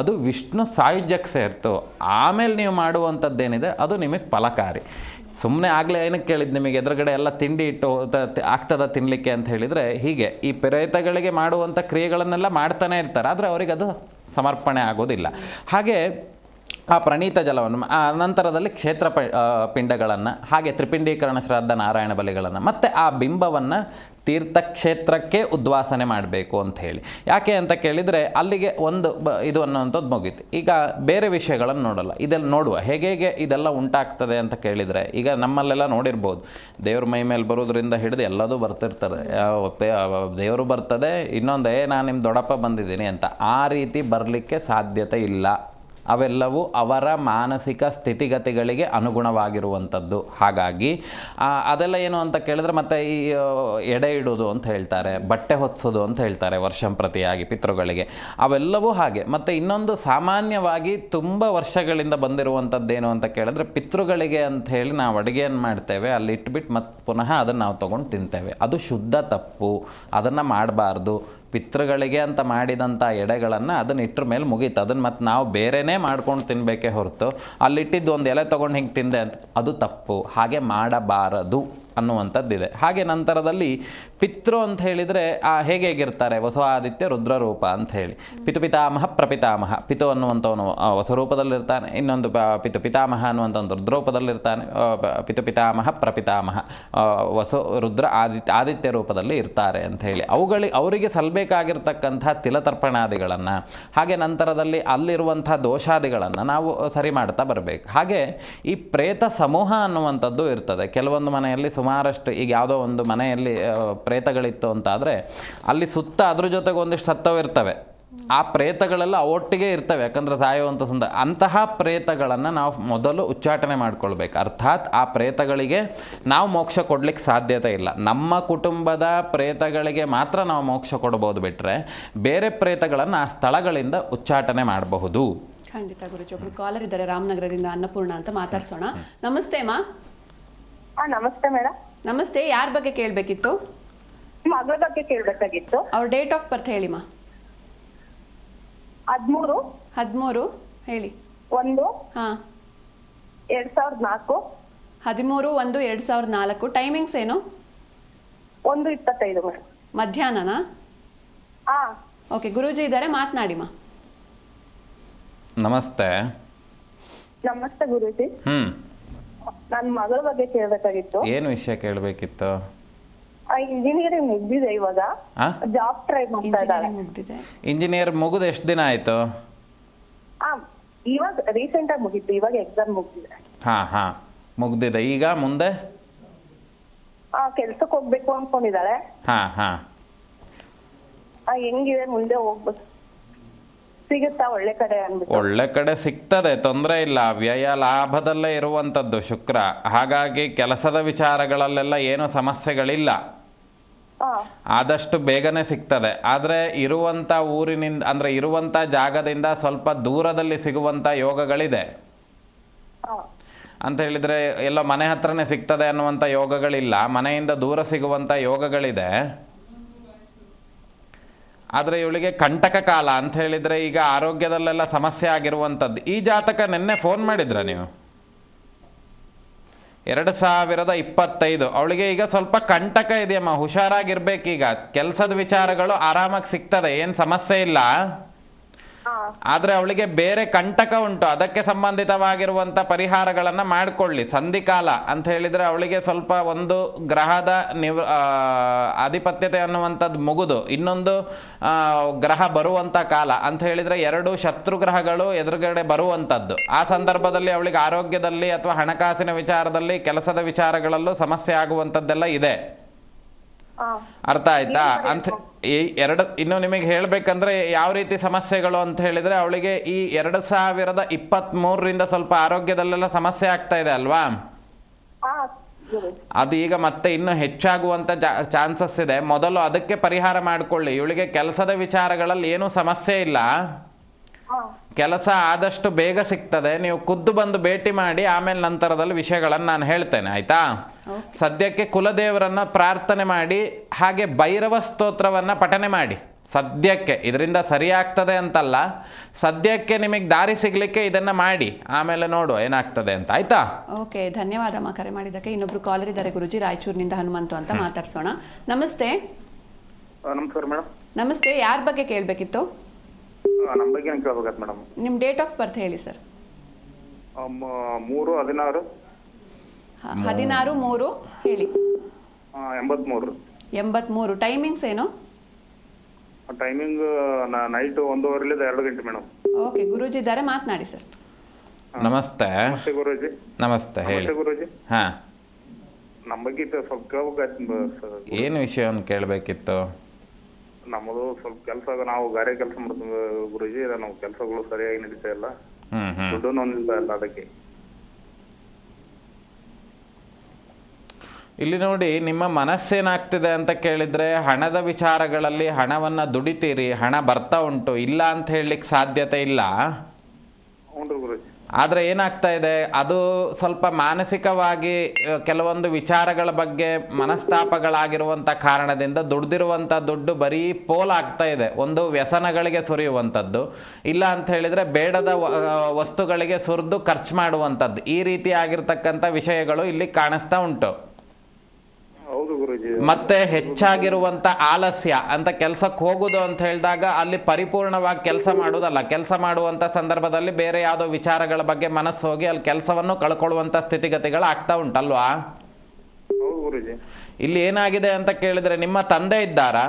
ಅದು ವಿಷ್ಣು ಸಾಯುಜ್ಯಕ್ಕೆ ಸೇರ್ತು. ಆಮೇಲೆ ನೀವು ಮಾಡುವಂಥದ್ದೇನಿದೆ ಅದು ನಿಮಗೆ ಫಲಕಾರಿ. ಸುಮ್ಮನೆ ಆಗಲೇ ಏನಕ್ಕೆ ಕೇಳಿದ್ದು ನಿಮಗೆ, ಎದುರುಗಡೆ ಎಲ್ಲ ತಿಂಡಿ ಇಟ್ಟು ಆಗ್ತದ ತಿನ್ನಲಿಕ್ಕೆ ಅಂತ ಹೇಳಿದರೆ, ಹೀಗೆ ಈ ಪ್ರೇತಗಳಿಗೆ ಮಾಡುವಂಥ ಕ್ರಿಯೆಗಳನ್ನೆಲ್ಲ ಮಾಡ್ತಾನೆ ಇರ್ತಾರೆ, ಆದರೆ ಅವರಿಗೆ ಅದು ಸಮರ್ಪಣೆ ಆಗೋದಿಲ್ಲ. ಹಾಗೆ ಆ ಪ್ರಣೀತ ಜಲವನ್ನು ನಂತರದಲ್ಲಿ ಕ್ಷೇತ್ರ ಪಿಂಡಗಳನ್ನು, ಹಾಗೆ ತ್ರಿಪಿಂಡೀಕರಣ ಶ್ರಾದ್ದ ನಾರಾಯಣ ಬಲಿಗಳನ್ನು, ಮತ್ತು ಆ ಬಿಂಬವನ್ನು ತೀರ್ಥಕ್ಷೇತ್ರಕ್ಕೆ ಉದ್ವಾಸನೆ ಮಾಡಬೇಕು ಅಂತ ಹೇಳಿ. ಯಾಕೆ ಅಂತ ಕೇಳಿದರೆ ಅಲ್ಲಿಗೆ ಒಂದು ಇದು ಅನ್ನುವಂಥದ್ದು ಮುಗೀತು. ಈಗ ಬೇರೆ ವಿಷಯಗಳನ್ನು ನೋಡಲ್ಲ, ಇದೆಲ್ಲ ನೋಡುವ ಹೇಗೆ ಇದೆಲ್ಲ ಉಂಟಾಗ್ತದೆ ಅಂತ ಕೇಳಿದರೆ, ಈಗ ನಮ್ಮಲ್ಲೆಲ್ಲ ನೋಡಿರ್ಬೋದು, ದೇವ್ರ ಮೈ ಮೇಲೆ ಬರೋದ್ರಿಂದ ಹಿಡಿದು ಎಲ್ಲದೂ ಬರ್ತಿರ್ತದೆ. ದೇವರು ಬರ್ತದೆ, ಇನ್ನೊಂದೇ ನಾನು ನಿಮ್ಮ ದೊಡ್ಡಪ್ಪ ಬಂದಿದ್ದೀನಿ ಅಂತ, ಆ ರೀತಿ ಬರಲಿಕ್ಕೆ ಸಾಧ್ಯತೆ ಇಲ್ಲ. ಅವೆಲ್ಲವೂ ಅವರ ಮಾನಸಿಕ ಸ್ಥಿತಿಗತಿಗಳಿಗೆ ಅನುಗುಣವಾಗಿರುವಂಥದ್ದು. ಹಾಗಾಗಿ ಅದೆಲ್ಲ ಏನು ಅಂತ ಕೇಳಿದ್ರೆ, ಮತ್ತು ಈ ಎಡೆ ಇಡೋದು ಅಂತ ಹೇಳ್ತಾರೆ, ಬಟ್ಟೆ ಹೊತ್ಸೋದು ಅಂತ ಹೇಳ್ತಾರೆ ವರ್ಷಂಪ್ರತಿಯಾಗಿ ಪಿತೃಗಳಿಗೆ, ಅವೆಲ್ಲವೂ ಹಾಗೆ. ಮತ್ತು ಇನ್ನೊಂದು ಸಾಮಾನ್ಯವಾಗಿ ತುಂಬ ವರ್ಷಗಳಿಂದ ಬಂದಿರುವಂಥದ್ದೇನು ಅಂತ ಕೇಳಿದ್ರೆ, ಪಿತೃಗಳಿಗೆ ಅಂತ ಹೇಳಿ ನಾವು ಅಡುಗೆಯನ್ನು ಮಾಡ್ತೇವೆ, ಅಲ್ಲಿ ಇಟ್ಬಿಟ್ಟು ಮತ್ತು ಪುನಃ ಅದನ್ನು ನಾವು ತೊಗೊಂಡು ತಿಂತೇವೆ. ಅದು ಶುದ್ಧ ತಪ್ಪು, ಅದನ್ನು ಮಾಡಬಾರ್ದು. ಪಿತೃಗಳಿಗೆ ಅಂತ ಮಾಡಿದಂಥ ಎಡೆಗಳನ್ನು ಅದನ್ನು ಇಟ್ಟರ ಮೇಲೆ ಮುಗೀತು. ಅದನ್ನು ಮತ್ತು ನಾವು ಬೇರೆಯೇ ಮಾಡ್ಕೊಂಡು ತಿನ್ನಬೇಕೇ ಹೊರತು ಅಲ್ಲಿಟ್ಟಿದ್ದು ಒಂದು ಎಲೆ ತೊಗೊಂಡು ಹಿಂಗೆ ತಿಂದೆ ಅಂತ ಅದು ತಪ್ಪು. ಹಾಗೆ ಮಾಡಬಾರದು ಅನ್ನುವಂಥದ್ದಿದೆ. ಹಾಗೆ ನಂತರದಲ್ಲಿ ಪಿತೃ ಅಂತ ಹೇಳಿದರೆ ಹೇಗಿರ್ತಾರೆ, ವಸುಆದಿತ್ಯ ರುದ್ರರೂಪ ಅಂತ ಹೇಳಿ, ಪಿತಾಮಹ ಪ್ರಪಿತಾಮಹ. ಪಿತು ಅನ್ನುವಂಥವನು ವಸುರೂಪದಲ್ಲಿರ್ತಾನೆ, ಇನ್ನೊಂದು ಪಿತಾಮಹ ಅನ್ನುವಂಥ ಒಂದು ರುದ್ರರೂಪದಲ್ಲಿರ್ತಾನೆ, ಪಿತಾಮಹ ಪ್ರಪಿತಾಮಹ ರುದ್ರ ಆದಿತ್ಯ ರೂಪದಲ್ಲಿ ಇರ್ತಾರೆ ಅಂತ ಹೇಳಿ, ಅವರಿಗೆ ಸಲ್ಲಬೇಕಾಗಿರ್ತಕ್ಕಂಥ ತಿಲತರ್ಪಣಾದಿಗಳನ್ನು, ಹಾಗೆ ನಂತರದಲ್ಲಿ ಅಲ್ಲಿರುವಂಥ ದೋಷಾದಿಗಳನ್ನು ನಾವು ಸರಿ ಮಾಡ್ತಾ ಬರಬೇಕು. ಹಾಗೆ ಈ ಪ್ರೇತ ಸಮೂಹ ಅನ್ನುವಂಥದ್ದು ಇರ್ತದೆ. ಕೆಲವೊಂದು ಮನೆಯಲ್ಲಿ ಸುಮಾರಷ್ಟು, ಈಗ ಯಾವುದೋ ಒಂದು ಮನೆಯಲ್ಲಿ ಪ್ರೇತಗಳಿತ್ತು ಅಂತಾದರೆ ಅಲ್ಲಿ ಸುತ್ತ ಅದ್ರ ಜೊತೆಗೆ ಒಂದಿಷ್ಟು ಸತ್ತವು ಇರ್ತವೆ. ಆ ಪ್ರೇತಗಳೆಲ್ಲ ಒಟ್ಟಿಗೆ ಇರ್ತವೆ, ಯಾಕಂದರೆ ಸಾಯುವಂಥ ಅಂತಹ ಪ್ರೇತಗಳನ್ನು ನಾವು ಮೊದಲು ಉಚ್ಚಾಟನೆ ಮಾಡ್ಕೊಳ್ಬೇಕು. ಅರ್ಥಾತ್ ಆ ಪ್ರೇತಗಳಿಗೆ ನಾವು ಮೋಕ್ಷ ಕೊಡಲಿಕ್ಕೆ ಸಾಧ್ಯತೆ ಇಲ್ಲ. ನಮ್ಮ ಕುಟುಂಬದ ಪ್ರೇತಗಳಿಗೆ ಮಾತ್ರ ನಾವು ಮೋಕ್ಷ ಕೊಡ್ಬೋದು, ಬಿಟ್ಟರೆ ಬೇರೆ ಪ್ರೇತಗಳನ್ನು ಆ ಸ್ಥಳಗಳಿಂದ ಉಚ್ಚಾಟನೆ ಮಾಡಬಹುದು. ಖಂಡಿತ ಗುರುಜಿ. ಒಬ್ರು ಕಾಲರ್ ಇದ್ದಾರೆ ರಾಮನಗರದಿಂದ, ಅನ್ನಪೂರ್ಣ ಅಂತ, ಮಾತಾಡ್ಸೋಣ. ನಮಸ್ತೆ ಮಾ. ನಮಸ್ತೆ ಮೇಡಮ್. ನಮಸ್ತೆ. ಯಾರ ಬಗ್ಗೆ ಕೇಳಬೇಕಿತ್ತು? ಮಗಳ ಬಗ್ಗೆ ಕೇಳಬೇಕಾಗಿತ್ತು. ಅವ್ರ ಡೇಟ್ ಆಫ್ ಬರ್ತ್ ಹೇಳಿ ಮಾ. 13 ಹೇಳಿ. 1 ಹಾಂ 2004. 13/1/2004. ಟೈಮಿಂಗ್ಸ್ ಏನು? 1:25 ಮೇಡಮ್. ಮಧ್ಯಾಹ್ನನಾ? ಹಾಂ. ಓಕೆ, ಗುರೂಜಿ ಇದ್ದಾರೆ, ಮಾತನಾಡಿ ಮಾ. ನಮಸ್ತೆ. ನಮಸ್ತೆ ಗುರೂಜಿ. ನನ್ನ ಮಗಳ ಬಗ್ಗೆ ಕೇಳಬೇಕಾಗಿತ್ತು. ಏನು ವಿಷಯ ಕೇಳಬೇಕಿತ್ತು? ಇಂಜಿನಿಯರಿಂಗ್ ಮುಗ್ದಿದೆ, ಇವಾಗ ಜಾಬ್ ಟ್ರೈ ಮಾಡ್ತಾ ಇದ್ದಾಳೆ. ಇಂಜಿನಿಯರ್ ಮುಗಿದು ಎಷ್ಟು ದಿನ ಆಯಿತು? ಇವಾಗ ರೀಸೆಂಟ್ ಆಗಿ ಮುಗೀತು, ಇವಾಗ ಎಕ್ಸಾಮ್ ಮುಗ್ದಿದೆ. ಹಾಂ ಮುಗ್ದಿದೆ. ಈಗ ಮುಂದೆ ಕೆಲ್ಸಕ್ಕೆ ಹೋಗ್ಬೇಕು ಅನ್ಕೊಂಡಿದ್ದಾಳೆ. ಹೆಂಗಿದೆ ಮುಂದೆ ಹೋಗ್ಬೇಕು, ಸಿಗುತ್ತಾ ಒಳ್ಳೆ ಕಡೆ ಅನ್ಬಿಟ್ಟು? ಒಳ್ಳೆ ಕಡೆ ಸಿಗ್ತದೆ, ತೊಂದರೆ ಇಲ್ಲ. ವ್ಯಯ ಲಾಭದಲ್ಲೇ ಇರುವಂಥದ್ದು ಶುಕ್ರ, ಹಾಗಾಗಿ ಕೆಲಸದ ವಿಚಾರಗಳಲ್ಲೆಲ್ಲ ಏನೂ ಸಮಸ್ಯೆಗಳಿಲ್ಲ, ಆದಷ್ಟು ಬೇಗನೆ ಸಿಗ್ತದೆ. ಆದರೆ ಇರುವಂಥ ಊರಿನಿಂದ, ಅಂದರೆ ಇರುವಂಥ ಜಾಗದಿಂದ ಸ್ವಲ್ಪ ದೂರದಲ್ಲಿ ಸಿಗುವಂಥ ಯೋಗಗಳಿದೆ. ಹಾ. ಅಂತ ಹೇಳಿದರೆ ಎಲ್ಲೋ ಮನೆ ಹತ್ರನೇ ಸಿಗ್ತದೆ ಅನ್ನುವಂಥ ಯೋಗಗಳಿಲ್ಲ, ಮನೆಯಿಂದ ದೂರ ಸಿಗುವಂಥ ಯೋಗಗಳಿದೆ. ಆದರೆ ಇವಳಿಗೆ ಕಂಟಕ ಕಾಲ ಅಂತ ಹೇಳಿದರೆ ಈಗ ಆರೋಗ್ಯದಲ್ಲೆಲ್ಲ ಸಮಸ್ಯೆ ಆಗಿರುವಂಥದ್ದು. ಈ ಜಾತಕ ನಿನ್ನೆ ಫೋನ್ ಮಾಡಿದ್ರ ನೀವು? 2025 ಅವಳಿಗೆ ಈಗ ಸ್ವಲ್ಪ ಕಂಟಕ ಇದೆಯಮ್ಮ, ಹುಷಾರಾಗಿರ್ಬೇಕೀಗ. ಕೆಲಸದ ವಿಚಾರಗಳು ಆರಾಮಾಗಿ ಸಿಗ್ತದೆ, ಏನು ಸಮಸ್ಯೆ ಇಲ್ಲ. ಆದರೆ ಅವಳಿಗೆ ಬೇರೆ ಕಂಟಕ ಉಂಟು, ಅದಕ್ಕೆ ಸಂಬಂಧಿತವಾಗಿರುವಂಥ ಪರಿಹಾರಗಳನ್ನು ಮಾಡಿಕೊಳ್ಳಿ. ಸಂಧಿಕಾಲ ಅಂತ ಹೇಳಿದರೆ ಅವಳಿಗೆ ಸ್ವಲ್ಪ ಒಂದು ಗ್ರಹದ ಆಧಿಪತ್ಯತೆ ಅನ್ನುವಂಥದ್ದು ಮುಗಿದು ಇನ್ನೊಂದು ಗ್ರಹ ಬರುವಂಥ ಕಾಲ ಅಂತ ಹೇಳಿದರೆ 2 ಶತ್ರು ಗ್ರಹಗಳು ಎದುರುಗಡೆ ಬರುವಂಥದ್ದು. ಆ ಸಂದರ್ಭದಲ್ಲಿ ಅವಳಿಗೆ ಆರೋಗ್ಯದಲ್ಲಿ ಅಥವಾ ಹಣಕಾಸಿನ ವಿಚಾರದಲ್ಲಿ, ಕೆಲಸದ ವಿಚಾರಗಳಲ್ಲೂ ಸಮಸ್ಯೆ ಆಗುವಂಥದ್ದೆಲ್ಲ ಇದೆ. ಅರ್ಥ ಆಯ್ತಾ? ಅಂತ ಈ ಇನ್ನು ನಿಮಗೆ ಹೇಳಬೇಕಂದ್ರೆ ಯಾವ ರೀತಿ ಸಮಸ್ಯೆಗಳು ಅಂತ ಹೇಳಿದರೆ, ಅವಳಿಗೆ ಈ 2023ರಿಂದ ಸ್ವಲ್ಪ ಆರೋಗ್ಯದಲ್ಲೆಲ್ಲ ಸಮಸ್ಯೆ ಆಗ್ತಾ ಇದೆ ಅಲ್ವಾ? ಅದು ಈಗ ಮತ್ತೆ ಇನ್ನೂ ಹೆಚ್ಚಾಗುವಂಥ ಚಾನ್ಸಸ್ ಇದೆ. ಮೊದಲು ಅದಕ್ಕೆ ಪರಿಹಾರ ಮಾಡಿಕೊಳ್ಳಿ. ಇವಳಿಗೆ ಕೆಲಸದ ವಿಚಾರಗಳಲ್ಲಿ ಏನೂ ಸಮಸ್ಯೆ ಇಲ್ಲ, ಕೆಲಸ ಆದಷ್ಟು ಬೇಗ ಸಿಗ್ತದೆ. ನೀವು ಖುದ್ದು ಬಂದು ಭೇಟಿ ಮಾಡಿ, ಆಮೇಲೆ ನಂತರದಲ್ಲಿ ವಿಷಯಗಳನ್ನು ನಾನು ಹೇಳ್ತೇನೆ, ಆಯಿತಾ? ಸದ್ಯಕ್ಕೆ ಕುಲದೇವರನ್ನು ಪ್ರಾರ್ಥನೆ ಮಾಡಿ, ಹಾಗೆ ಭೈರವ ಸ್ತೋತ್ರವನ್ನು ಪಠನೆ ಮಾಡಿ. ಸದ್ಯಕ್ಕೆ ಇದರಿಂದ ಸರಿಯಾಗ್ತದೆ ಅಂತಲ್ಲ, ಸದ್ಯಕ್ಕೆ ನಿಮಗೆ ದಾರಿ ಸಿಗಲಿಕ್ಕೆ ಇದನ್ನು ಮಾಡಿ, ಆಮೇಲೆ ನೋಡುವ ಏನಾಗ್ತದೆ ಅಂತ, ಆಯಿತಾ? ಓಕೆ, ಧನ್ಯವಾದಮ್ಮ ಕರೆ ಮಾಡಿದ್ದಕ್ಕೆ. ಇನ್ನೊಬ್ರು ಕಾಲರ್ ಇದ್ದಾರೆ ಗುರುಜಿ, ರಾಯಚೂರಿನಿಂದ ಹನುಮಂತು ಅಂತ ಮಾತಾಡ್ಸೋಣ. ನಮಸ್ತೆ. ನಮಸ್ಕಾರ ಮೇಡಮ್. ನಮಸ್ತೆ, ಯಾರ ಬಗ್ಗೆ ಕೇಳಬೇಕಿತ್ತು? ನಮ್ಮ ಬಗ್ಗೆ ಕೇಳ್ಬೇಕಾಯ್ತು ಮೇಡಮ್. ನಿಮ್ಮ ಡೇಟ್ ಆಫ್ ಬರ್ತ್ ಹೇಳಿ ಸರ್. 3/16 16/3 ಹೇಳಿ. 83. 83. ಟೈಮಿಂಗ್ಸ್ ಏನು? ಟೈಮಿಂಗ್ ನೈಟ್ 1:15 2 ಗಂಟೆ ಮೇಡಮ್. ಓಕೆ, ಗುರೂಜಿ ಇದ್ದಾರೆ, ಮಾತನಾಡಿ ಸರ್. ನಮಸ್ತೆ. ನಮಸ್ತೆ ಗುರೂಜಿ. ನಮಸ್ತೆ, ಹೇಳಿ. ನಮಸ್ತೆ ಗುರೂಜಿ. ಹಾಂ, ನಮ್ಮ ಬಗ್ಗೆ ಸ್ವಲ್ಪ ಕೇಳ್ಬೇಕಾಯ್ತು. ಏನು ವಿಷಯವನ್ನು ಕೇಳಬೇಕಿತ್ತು? ನಮ್ಮದು ಸ್ವಲ್ಪ ಕೆಲಸ, ನಾವು ಗಾರೆ ಕೆಲಸ ಮಾಡ್ತೀವಿ ಗುರೂಜಿ. ನಾವು ಕೆಲಸಗಳು ಸರಿಯಾಗಿ ನಡೀತಾ ಇಲ್ಲ, ದುಡ್ಡು ಒಂದಿಲ್ಲ ಇಲ್ಲ. ಅದಕ್ಕೆ ಇಲ್ಲಿ ನೋಡಿ, ನಿಮ್ಮ ಮನಸ್ಸೇನಾಗ್ತಿದೆ ಅಂತ ಕೇಳಿದರೆ, ಹಣದ ವಿಚಾರಗಳಲ್ಲಿ ಹಣವನ್ನು ದುಡಿತೀರಿ, ಹಣ ಬರ್ತಾ ಉಂಟು, ಇಲ್ಲ ಅಂತ ಹೇಳಲಿಕ್ಕೆ ಸಾಧ್ಯತೆ ಇಲ್ಲ. ಹ್ಞೂ ಗುರೂಜಿ. ಆದರೆ ಏನಾಗ್ತಾ ಇದೆ, ಅದು ಸ್ವಲ್ಪ ಮಾನಸಿಕವಾಗಿ ಕೆಲವೊಂದು ವಿಚಾರಗಳ ಬಗ್ಗೆ ಮನಸ್ತಾಪಗಳಾಗಿರುವಂಥ ಕಾರಣದಿಂದ ದುಡ್ದಿರುವಂಥ ದುಡ್ಡು ಬರೀ ಪೋಲಾಗ್ತಾ ಇದೆ. ಒಂದು ವ್ಯಸನಗಳಿಗೆ ಸುರಿಯುವಂಥದ್ದು, ಇಲ್ಲ ಅಂತ ಹೇಳಿದರೆ ಬೇಡದ ವಸ್ತುಗಳಿಗೆ ಸುರಿದು ಖರ್ಚು ಮಾಡುವಂಥದ್ದು, ಈ ರೀತಿ ಆಗಿರ್ತಕ್ಕಂಥ ವಿಷಯಗಳು ಇಲ್ಲಿ ಕಾಣಿಸ್ತಾ ಉಂಟು. ಹೌದು ಗುರೂಜಿ. ಮತ್ತೆ ಹೆಚ್ಚಾಗಿರುವಂಥ ಆಲಸ್ಯ ಅಂತ, ಕೆಲಸಕ್ಕೆ ಹೋಗೋದು ಅಂತ ಹೇಳಿದಾಗ ಅಲ್ಲಿ ಪರಿಪೂರ್ಣವಾಗಿ ಕೆಲಸ ಮಾಡೋದಲ್ಲ, ಕೆಲಸ ಮಾಡುವಂಥ ಸಂದರ್ಭದಲ್ಲಿ ಬೇರೆ ಯಾವುದೋ ವಿಚಾರಗಳ ಬಗ್ಗೆ ಮನಸ್ಸು ಹೋಗಿ ಅಲ್ಲಿ ಕೆಲಸವನ್ನು ಕಳ್ಕೊಳ್ಳುವಂಥ ಸ್ಥಿತಿಗತಿಗಳು ಆಗ್ತಾ ಉಂಟಲ್ವಾ? ಹೌದು ಗುರೂಜಿ. ಇಲ್ಲಿ ಏನಾಗಿದೆ ಅಂತ ಕೇಳಿದರೆ, ನಿಮ್ಮ ತಂದೆ ಇದ್ದಾರಾ?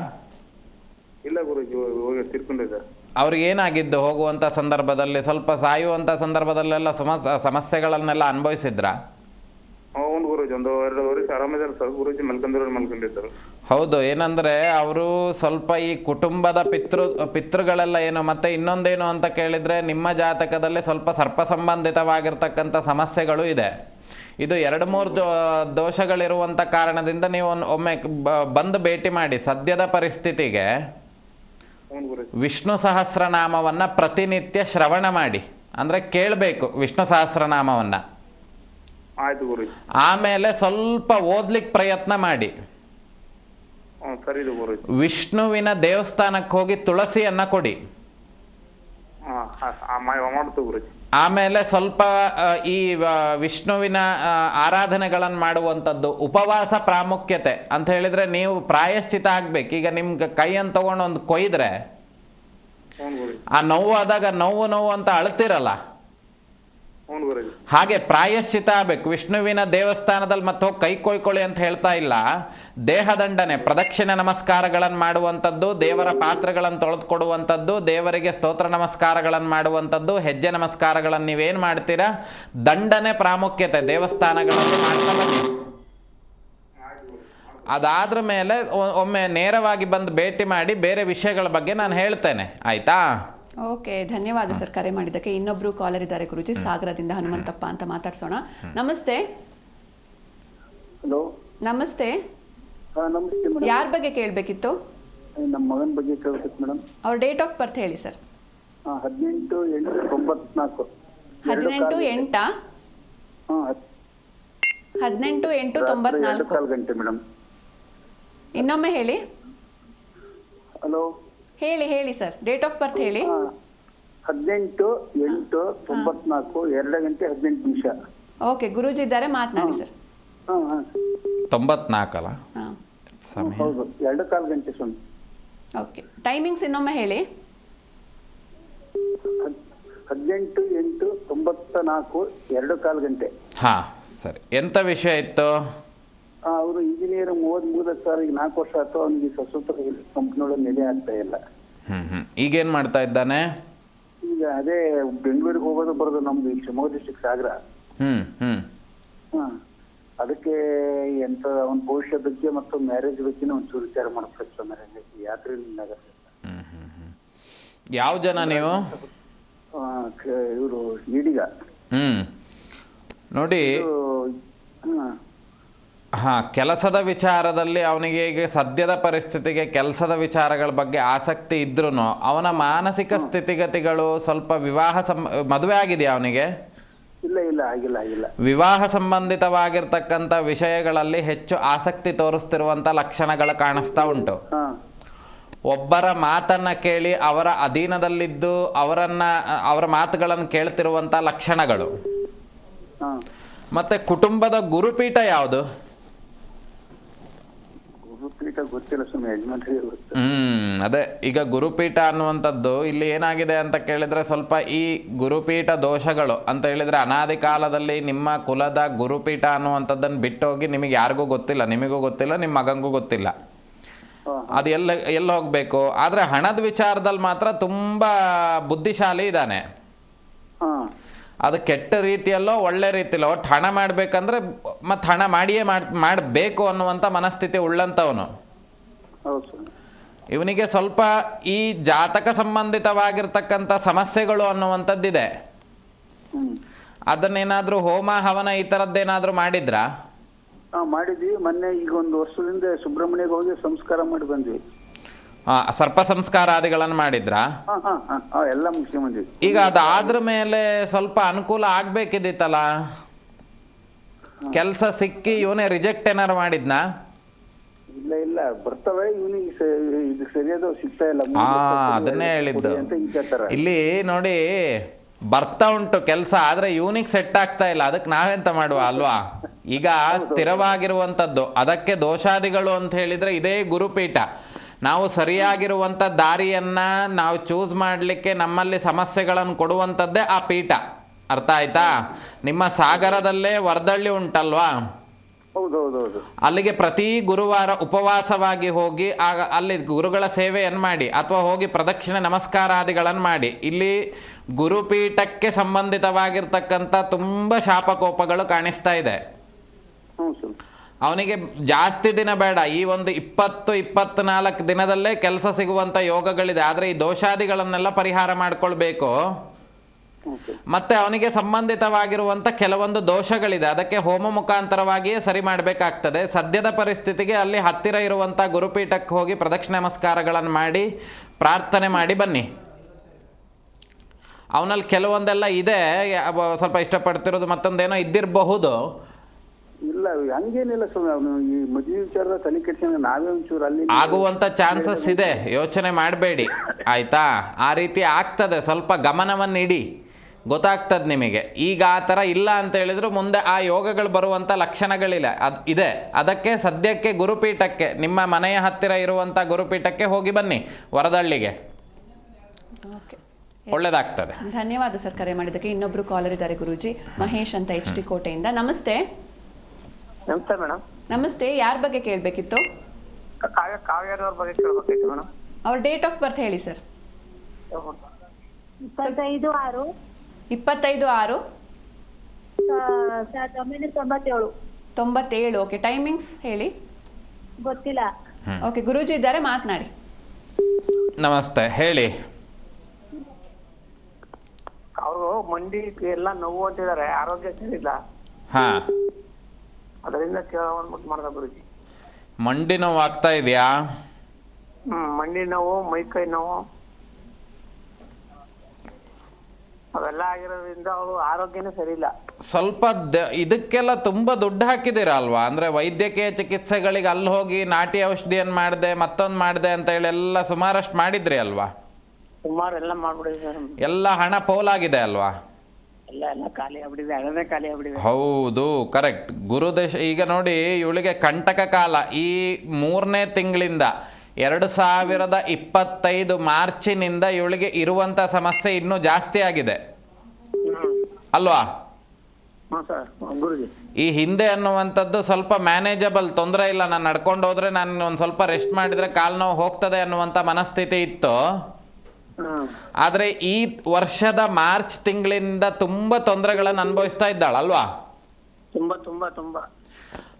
ಇಲ್ಲ ಗುರೂಜಿ, ಹೋಗಿ ತೀರ್ಕೊಂಡಿದ್ದಾರೆ. ಅವ್ರಿಗೆ ಏನಾಗಿದ್ದು ಹೋಗುವಂಥ ಸಂದರ್ಭದಲ್ಲಿ? ಸ್ವಲ್ಪ ಸಾಯುವಂಥ ಸಂದರ್ಭದಲ್ಲೆಲ್ಲ ಸಮಸ್ಯೆಗಳನ್ನೆಲ್ಲ ಅನುಭವಿಸಿದ್ರಾ? ಹೌದು ಗುರೂಜಿ, 1-2 ವರ್ಷ ಆರಾಮಿದ್ದಾರೆ ಸರ್ ಗುರೂಜಿ. ಮಲ್ಕೊಂಡಿದ್ದರು. ಹೌದು, ಏನಂದರೆ ಅವರು ಸ್ವಲ್ಪ ಈ ಕುಟುಂಬದ ಪಿತೃಗಳೆಲ್ಲ ಏನು, ಮತ್ತು ಇನ್ನೊಂದೇನು ಅಂತ ಕೇಳಿದರೆ, ನಿಮ್ಮ ಜಾತಕದಲ್ಲಿ ಸ್ವಲ್ಪ ಸರ್ಪ ಸಂಬಂಧಿತವಾಗಿರ್ತಕ್ಕಂಥ ಸಮಸ್ಯೆಗಳು ಇದೆ. ಇದು 2-3 ದೋಷಗಳಿರುವಂಥ ಕಾರಣದಿಂದ ನೀವು ಒಮ್ಮೆ ಬಂದು ಭೇಟಿ ಮಾಡಿ. ಸದ್ಯದ ಪರಿಸ್ಥಿತಿಗೆ ವಿಷ್ಣು ಸಹಸ್ರನಾಮವನ್ನು ಪ್ರತಿನಿತ್ಯ ಶ್ರವಣ ಮಾಡಿ, ಅಂದರೆ ಕೇಳಬೇಕು ವಿಷ್ಣು ಸಹಸ್ರನಾಮವನ್ನು. ಆಯ್ತು ಗುರೂಜಿ. ಆಮೇಲೆ ಸ್ವಲ್ಪ ಓದ್ಲಿಕ್ಕೆ ಪ್ರಯತ್ನ ಮಾಡಿ. ಸರಿ ಗುರೂಜಿ. ವಿಷ್ಣುವಿನ ದೇವಸ್ಥಾನಕ್ಕೆ ಹೋಗಿ ತುಳಸಿಯನ್ನು ಕೊಡಿ. ಮಾಡ್ತು ಗುರೂಜಿ. ಆಮೇಲೆ ಸ್ವಲ್ಪ ಈ ವಿಷ್ಣುವಿನ ಆರಾಧನೆಗಳನ್ನು ಮಾಡುವಂಥದ್ದು, ಉಪವಾಸ ಪ್ರಾಮುಖ್ಯತೆ ಅಂತ ಹೇಳಿದರೆ, ನೀವು ಪ್ರಾಯಶ್ಚಿತ ಆಗ್ಬೇಕು. ಈಗ ನಿಮ್ಗೆ ಕೈಯನ್ನು ತೊಗೊಂಡು ಒಂದು ಕೊಯ್ದರೆ ಆ ನೋವಾದಾಗ ನೋವು ಅಂತ ಅಳ್ತಿರಲ್ಲ, ಹಾಗೆ ಪ್ರಾಯಶ್ಚಿತ ಆಗಬೇಕು. ವಿಷ್ಣುವಿನ ದೇವಸ್ಥಾನದಲ್ಲಿ ಮತ್ತೆ ಹೋಗಿ ಕೈ ಕೊಯ್ಕೊಳ್ಳಿ ಅಂತ ಹೇಳ್ತಾ ಇಲ್ಲ. ದೇಹದಂಡನೆ, ಪ್ರದಕ್ಷಿಣೆ ನಮಸ್ಕಾರಗಳನ್ನು ಮಾಡುವಂಥದ್ದು, ದೇವರ ಪಾತ್ರೆಗಳನ್ನು ತೊಳೆದುಕೊಡುವಂಥದ್ದು, ದೇವರಿಗೆ ಸ್ತೋತ್ರ ನಮಸ್ಕಾರಗಳನ್ನು ಮಾಡುವಂಥದ್ದು, ಹೆಜ್ಜೆ ನಮಸ್ಕಾರಗಳನ್ನು ನೀವೇನು ಮಾಡ್ತೀರಾ, ದಂಡನೆ ಪ್ರಾಮುಖ್ಯತೆ ದೇವಸ್ಥಾನಗಳಲ್ಲಿ ಮಾಡ್ತಾ ಬನ್ನಿ. ಅದಾದ್ರ ಮೇಲೆ ಒಮ್ಮೆ ನೇರವಾಗಿ ಬಂದು ಭೇಟಿ ಮಾಡಿ, ಬೇರೆ ವಿಷಯಗಳ ಬಗ್ಗೆ ನಾನು ಹೇಳ್ತೇನೆ, ಆಯಿತಾ? ಓಕೆ, ಧನ್ಯವಾದ ಸರ್ ಕರೆ ಮಾಡಿದ್ದಕ್ಕೆ. ಇನ್ನೊಬ್ರು ಕಾಲರ್ ಇದ್ದಾರೆ ಗುರುಜಿ, ಸಾಗರದಿಂದ ಹನುಮಂತಪ್ಪ ಅಂತ ಮಾತಾಡ್ಸೋಣ. ನಮಸ್ತೆ. ಹಲೋ. ನಮಸ್ತೆ. ಯಾರ ಬಗ್ಗೆ ಕೇಳಬೇಕಿತ್ತು? ನಮ್ಮ ಮಗನ ಬಗ್ಗೆ ಕೇಳಬೇಕಿತ್ತು ಮೇಡಮ್. ಅವ್ರ ಡೇಟ್ ಆಫ್ ಬರ್ತ್ ಹೇಳಿ ಸರ್. 18/8/94. 18/8 ಹಾಂ 18/8/94. 2 ಗಂಟೆ ಮೇಡಮ್. ಇನ್ನೊಮ್ಮೆ ಹೇಳಿ. ಹಲೋ. ಹೇಳಿ ಸರ್, ಡೇಟ್ ಆಫ್ ಬರ್ತ್ ಹೇಳಿ. 18/8/94 2 ಗಂಟೆ 18 ನಿಮಿಷ. ಓಕೆ, ಗುರೂಜಿ ಇದ್ದಾರೆ, ಮಾತನಾಡಿ ಸರ್. ಹಾಂ ಹಾಂ 94 ಅಲ್ಲ ಹಾಂ, ಸಮಯ? ಹೌದು, 2 ಗಂಟೆ ಸ್ವಾಮಿ. ಓಕೆ, ಟೈಮಿಂಗ್ಸ್ ಇನ್ನೊಮ್ಮೆ ಹೇಳಿ. 18/8/94 2 ಗಂಟೆ. ಹಾಂ ಸರಿ, ಎಂಥ ವಿಷಯ ಇತ್ತು? ಅವರು ಇಂಜಿನಿಯರ್ ಮುಗಿದ ಸರ್, ಈಗ 4 ವರ್ಷ ಆಯ್ತು. ಅವನಿಗೆ ಸಶಸ್ತ್ರ ಕಂಪ್ನಿಯೊಳಗೆ ನೆಲೆ ಆಗ್ತಾ ಇಲ್ಲ. ಈಗೇನು ಮಾಡ್ತಾ ಇದ್ದಾನೆ? ಈಗ ಅದೇ ಬೆಂಗಳೂರಿಗೆ ಹೋಗೋದು ಬರೋದು, ನಮ್ದು ಈಗ ಶಿವಮೊಗ್ಗ ಡಿಸ್ಟ್ರಿಕ್ಟ್ ಸಾಗರ. ಹಾಂ, ಅದಕ್ಕೆ ಎಂತ ಅವನ ಭವಿಷ್ಯ ಬಗ್ಗೆ ಮತ್ತು ಮ್ಯಾರೇಜ್ ಬಗ್ಗೆ ಒಂಚೂರು ವಿಚಾರ ಮಾಡ್ಬೇಕು ಸರ್. ಯಾತ್ರೆ ಯಾವ ಜನ ನೀವು? ಇವರು ಈಡಿಗ. ನೋಡಿ, ಕೆಲಸದ ವಿಚಾರದಲ್ಲಿ ಅವನಿಗೆ ಈಗ ಸದ್ಯದ ಪರಿಸ್ಥಿತಿಗೆ ಕೆಲಸದ ವಿಚಾರಗಳ ಬಗ್ಗೆ ಆಸಕ್ತಿ ಇದ್ರೂ ಅವನ ಮಾನಸಿಕ ಸ್ಥಿತಿಗತಿಗಳು ಸ್ವಲ್ಪ ಮದುವೆ ಆಗಿದೆಯಾ ಅವನಿಗೆ? ಇಲ್ಲ ಆಗಿಲ್ಲ. ವಿವಾಹ ಸಂಬಂಧಿತವಾಗಿರ್ತಕ್ಕಂಥ ವಿಷಯಗಳಲ್ಲಿ ಹೆಚ್ಚು ಆಸಕ್ತಿ ತೋರಿಸ್ತಿರುವಂಥ ಲಕ್ಷಣಗಳು ಕಾಣಿಸ್ತಾ ಉಂಟು. ಒಬ್ಬರ ಮಾತನ್ನ ಕೇಳಿ ಅವರ ಅಧೀನದಲ್ಲಿದ್ದು ಅವರ ಮಾತುಗಳನ್ನು ಕೇಳ್ತಿರುವಂಥ ಲಕ್ಷಣಗಳು. ಮತ್ತೆ ಕುಟುಂಬದ ಗುರುಪೀಠ ಯಾವುದು? ಗುರುಪೀಠ ಗೊತ್ತಿಲ್ಲ ಸ್ವಾಮಿ, ಯಜಮಾನ್ರಿಗೆ ಗೊತ್ತು. ಅದೇ, ಈಗ ಗುರುಪೀಠ ಅನ್ನುವಂಥದ್ದು ಇಲ್ಲಿ ಏನಾಗಿದೆ ಅಂತ ಕೇಳಿದ್ರೆ, ಸ್ವಲ್ಪ ಈ ಗುರುಪೀಠ ದೋಷಗಳು ಅಂತ ಹೇಳಿದ್ರೆ ಅನಾದಿ ಕಾಲದಲ್ಲಿ ನಿಮ್ಮ ಕುಲದ ಗುರುಪೀಠ ಅನ್ನುವಂಥದ್ದನ್ನು ಬಿಟ್ಟೋಗಿ ನಿಮಗೆ ಯಾರಿಗೂ ಗೊತ್ತಿಲ್ಲ, ನಿಮಗೂ ಗೊತ್ತಿಲ್ಲ, ನಿಮ್ಮ ಮಗಂಗೂ ಗೊತ್ತಿಲ್ಲ. ಅದು ಎಲ್ಲಿ ಹೋಗಬೇಕು. ಆದರೆ ಹಣದ ವಿಚಾರದಲ್ಲಿ ಮಾತ್ರ ತುಂಬ ಬುದ್ಧಿಶಾಲಿ ಇದ್ದಾನೆ. ಅದು ಕೆಟ್ಟ ರೀತಿಯಲ್ಲೋ ಒಳ್ಳೆ ರೀತಿಯಲ್ಲೋ ಒಟ್ಟು ಹಣ ಮಾಡಬೇಕಂದ್ರೆ ಮತ್ತು ಹಣ ಮಾಡಬೇಕು ಅನ್ನುವಂಥ ಮನಸ್ಥಿತಿ ಉಳ್ಳಂಥವನು. ಇವನಿಗೆ ಸ್ವಲ್ಪ ಈ ಜಾತಕ ಸಂಬಂಧಿತವಾಗಿರ್ತಕ್ಕಂಥ ಸಮಸ್ಯೆಗಳು ಅನ್ನುವಂಥದ್ದಿದೆ. ಅದನ್ನೇನಾದರೂ ಹೋಮ ಹವನ ಈ ಥರದ್ದೇನಾದರೂ ಮಾಡಿದ್ರಾ? ಮಾಡಿದ್ವಿ. ಮೊನ್ನೆ ಈಗ 1 ವರ್ಷದಿಂದ ಸುಬ್ರಹ್ಮಣ್ಯಗೆ ಹೋಗಿ ಸಂಸ್ಕಾರ ಮಾಡಿ ಬಂದ್ವಿ. ಸರ್ಪ ಸಂಸ್ಕಾರಾದಿಗಳನ್ನು ಮಾಡಿದ್ರಾ? ಎಲ್ಲ ಮುಗಿಸಿ ಬಂದ್ವಿ. ಈಗ ಅದಾದ್ರ ಮೇಲೆ ಸ್ವಲ್ಪ ಅನುಕೂಲ ಆಗ್ಬೇಕಿದ್ದಿತ್ತಲ್ಲ. ಕೆಲಸ ಸಿಕ್ಕಿ ಇವನೇ ರಿಜೆಕ್ಟ್ ಏನಾರು ಮಾಡಿದ್ನಾ? ಇಲ್ಲ ಬರ್ತವೆ, ಇವನಿಗೆ ಇದು ಸರಿಯಾದ ಸಿಗ್ತಾ ಇಲ್ಲ. ಅದನ್ನೇ ಹೇಳಿದ್ದು. ಇಲ್ಲಿ ನೋಡಿ, ಬರ್ತಾ ಉಂಟು ಕೆಲಸ, ಆದರೆ ಇವನಿಗೆ ಸೆಟ್ ಆಗ್ತಾ ಇಲ್ಲ. ಅದಕ್ಕೆ ನಾವೆಂತ ಮಾಡುವ ಅಲ್ವಾ? ಈಗ ಸ್ಥಿರವಾಗಿರುವಂಥದ್ದು, ಅದಕ್ಕೆ ದೋಷಾದಿಗಳು ಅಂತ ಹೇಳಿದರೆ ಇದೇ ಗುರುಪೀಠ. ನಾವು ಸರಿಯಾಗಿರುವಂಥ ದಾರಿಯನ್ನು ನಾವು ಚೂಸ್ ಮಾಡಲಿಕ್ಕೆ ನಮ್ಮಲ್ಲಿ ಸಮಸ್ಯೆಗಳನ್ನು ಕೊಡುವಂಥದ್ದೇ ಆ ಪೀಠ. ಅರ್ಥ ಆಯ್ತಾ? ನಿಮ್ಮ ಸಾಗರದಲ್ಲೇ ವರದಳ್ಳಿ ಉಂಟಲ್ವಾ? ಹೌದೌದೌದು. ಅಲ್ಲಿಗೆ ಪ್ರತಿ ಗುರುವಾರ ಉಪವಾಸವಾಗಿ ಹೋಗಿ ಅಲ್ಲಿ ಗುರುಗಳ ಸೇವೆಯನ್ನು ಮಾಡಿ, ಅಥವಾ ಹೋಗಿ ಪ್ರದಕ್ಷಿಣೆ ನಮಸ್ಕಾರಾದಿಗಳನ್ನು ಮಾಡಿ. ಇಲ್ಲಿ ಗುರುಪೀಠಕ್ಕೆ ಸಂಬಂಧಿತವಾಗಿರ್ತಕ್ಕಂಥ ತುಂಬ ಶಾಪಕೋಪಗಳು ಕಾಣಿಸ್ತಾ ಇದೆ. ಅವನಿಗೆ ಜಾಸ್ತಿ ದಿನ ಬೇಡ, ಈ ಒಂದು 20-24 ದಿನದಲ್ಲೇ ಕೆಲಸ ಸಿಗುವಂಥ ಯೋಗಗಳಿದೆ. ಆದರೆ ಈ ದೋಷಾದಿಗಳನ್ನೆಲ್ಲ ಪರಿಹಾರ ಮಾಡಿಕೊಳ್ಬೇಕು. ಮತ್ತೆ ಅವನಿಗೆ ಸಂಬಂಧಿತವಾಗಿರುವಂಥ ಕೆಲವೊಂದು ದೋಷಗಳಿದೆ, ಅದಕ್ಕೆ ಹೋಮ ಮುಖಾಂತರವಾಗಿಯೇ ಸರಿ ಮಾಡಬೇಕಾಗ್ತದೆ. ಸದ್ಯದ ಪರಿಸ್ಥಿತಿಗೆ ಅಲ್ಲಿ ಹತ್ತಿರ ಇರುವಂಥ ಗುರುಪೀಠಕ್ಕೆ ಹೋಗಿ ಪ್ರದಕ್ಷಿಣೆ ನಮಸ್ಕಾರಗಳನ್ನು ಮಾಡಿ ಪ್ರಾರ್ಥನೆ ಮಾಡಿ ಬನ್ನಿ. ಅವನಲ್ಲಿ ಕೆಲವೊಂದೆಲ್ಲ ಇದೆ, ಸ್ವಲ್ಪ ಇಷ್ಟಪಡ್ತಿರೋದು ಮತ್ತೊಂದೇನೋ ಇದ್ದಿರಬಹುದು. ಇಲ್ಲ ಹಂಗೇನಿಲ್ಲ ಸ್ವಾಮಿ, ಅವನು ಈ ಮದುವೆ ವಿಚಾರದ ತಲೆ ಕೆಡಿಸ್ಕೊಂಡು ನಾವೇ ಒಂಚೂರು ಅಲ್ಲಿ ಆಗುವಂಥ ಚಾನ್ಸಸ್ ಇದೆ, ಯೋಚನೆ ಮಾಡಬೇಡಿ ಆಯಿತಾ? ಆ ರೀತಿ ಆಗ್ತದೆ, ಸ್ವಲ್ಪ ಗಮನವನ್ನು ಇಡಿ, ಗೊತ್ತಾಗ್ತದೆ ನಿಮಗೆ. ಈಗ ಆ ಥರ ಇಲ್ಲ ಅಂತ ಹೇಳಿದ್ರು ಮುಂದೆ ಆ ಯೋಗಗಳು ಬರುವಂಥ ಲಕ್ಷಣಗಳಿಲ್ಲ ಇದೆ. ಅದಕ್ಕೆ ಸದ್ಯಕ್ಕೆ ಗುರುಪೀಠಕ್ಕೆ, ನಿಮ್ಮ ಮನೆಯ ಹತ್ತಿರ ಇರುವಂಥ ಗುರುಪೀಠಕ್ಕೆ ಹೋಗಿ ಬನ್ನಿ, ವರದಳ್ಳಿಗೆ. ಒಳ್ಳೆಯದಾಗ್ತದೆ. ಧನ್ಯವಾದ ಸರ್ ಕರೆ ಮಾಡಿದ್ದಕ್ಕೆ. ಇನ್ನೊಬ್ರು ಕಾಲರ್ ಇದ್ದಾರೆ ಗುರೂಜಿ, ಮಹೇಶ್ ಅಂತ HD ಕೋಟೆಯಿಂದ. ನಮಸ್ತೆ. ನಮಸ್ತೆ ಮೇಡಮ್. ನಮಸ್ತೆ, ಯಾರ ಬಗ್ಗೆ ಕೇಳಬೇಕಿತ್ತು? ಕಾವ್ಯರವ್ರ ಬಗ್ಗೆ ಕೇಳಬೇಕಿತ್ತು ಮೇಡಮ್. ಅವ್ರ ಡೇಟ್ ಆಫ್ ಬರ್ತ್ ಹೇಳಿ ಸರ್. 25/6/1997. ಓಕೆ, ಟೈಮಿಂಗ್ಸ್ ಹೇಳಿ. ಗೊತ್ತಿಲ್ಲ. ಓಕೆ, ಗುರೂಜಿ ಇದ್ದಾರೆ, ಮಾತನಾಡಿ. ನಮಸ್ತೆ, ಹೇಳಿ. ಅವರು ಮಂಡಿ ಎಲ್ಲ ನೋವು ಅಂತಿದ್ದಾರೆ, ಆರೋಗ್ಯ ಸರಿಯಿಲ್ಲ. ಹಾಂ, ಅದರಿಂದ ಕೇಳೋನ್ಬಿಟ್ಟು ಮಾಡ್ದ ಗುರುಜಿ. ಮಂಡಿ ನೋವು ಆಗ್ತಾ ಇದೆಯಾ? ಮಂಡಿ ನೋವು, ಮೈಕೈ ನೋವು. ಅವೆಲ್ಲ ಆಗಿರೋದ್ರಿಂದ ಅವಳು ಆರೋಗ್ಯನೇ ಸರಿ ಇಲ್ಲ. ಸ್ವಲ್ಪ ಇದಕ್ಕೆಲ್ಲ ತುಂಬ ದುಡ್ಡು ಹಾಕಿದ್ದೀರಾ ಅಲ್ವಾ? ಅಂದರೆ ವೈದ್ಯಕೀಯ ಚಿಕಿತ್ಸೆಗಳಿಗೆ ಅಲ್ಲಿ ಹೋಗಿ ನಾಟಿ ಔಷಧಿಯನ್ನು ಮಾಡಿದೆ ಮತ್ತೊಂದು ಮಾಡಿದೆ ಅಂತ ಹೇಳಿ ಎಲ್ಲ ಸುಮಾರಷ್ಟು ಮಾಡಿದ್ರಿ ಅಲ್ವಾ? ಸುಮಾರು ಎಲ್ಲ ಮಾಡ್ಬಿಡಿದೆ ಸರ್. ಎಲ್ಲ ಹಣ ಪೋಲಾಗಿದೆ ಅಲ್ವಾ? ಎಲ್ಲ ಖಾಲಿ ಆಗ್ಬಿಟ್ಟಿದೆ, ಹಣನೇ ಖಾಲಿ ಆಗ್ಬಿಟ್ಟಿದೆ. ಹೌದು, ಕರೆಕ್ಟ್. ಗುರುದೇಶ ಈಗ ನೋಡಿ, ಇವಳಿಗೆ ಕಂಟಕ ಕಾಲ ಈ 3ನೇ ತಿಂಗಳಿಂದ 2025 ಮಾರ್ಚಿನಿಂದ ಇವಳಿಗೆ ಇರುವಂಥ ಸಮಸ್ಯೆ ಇನ್ನೂ ಜಾಸ್ತಿ ಆಗಿದೆ ಅಲ್ವಾ? ಹಾಂ ಸರ್, ಗುರುಜಿ. ಈ ಹಿಂದೆ ಅನ್ನುವಂಥದ್ದು ಸ್ವಲ್ಪ ಮ್ಯಾನೇಜಬಲ್, ತೊಂದರೆ ಇಲ್ಲ, ನಾನು ನಡ್ಕೊಂಡು ಹೋದರೆ ನಾನು ಒಂದು ಸ್ವಲ್ಪ ರೆಸ್ಟ್ ಮಾಡಿದರೆ ಕಾಲು ನೋವು ಹೋಗ್ತದೆ ಅನ್ನುವಂಥ ಮನಸ್ಥಿತಿ ಇತ್ತು. ಆದರೆ ಈ ವರ್ಷದ ಮಾರ್ಚ್ ತಿಂಗಳಿಂದ ತುಂಬ ತೊಂದರೆಗಳನ್ನು ಅನುಭವಿಸ್ತಾ ಇದ್ದಾಳಲ್ವಾ? ತುಂಬ ತುಂಬ ತುಂಬ.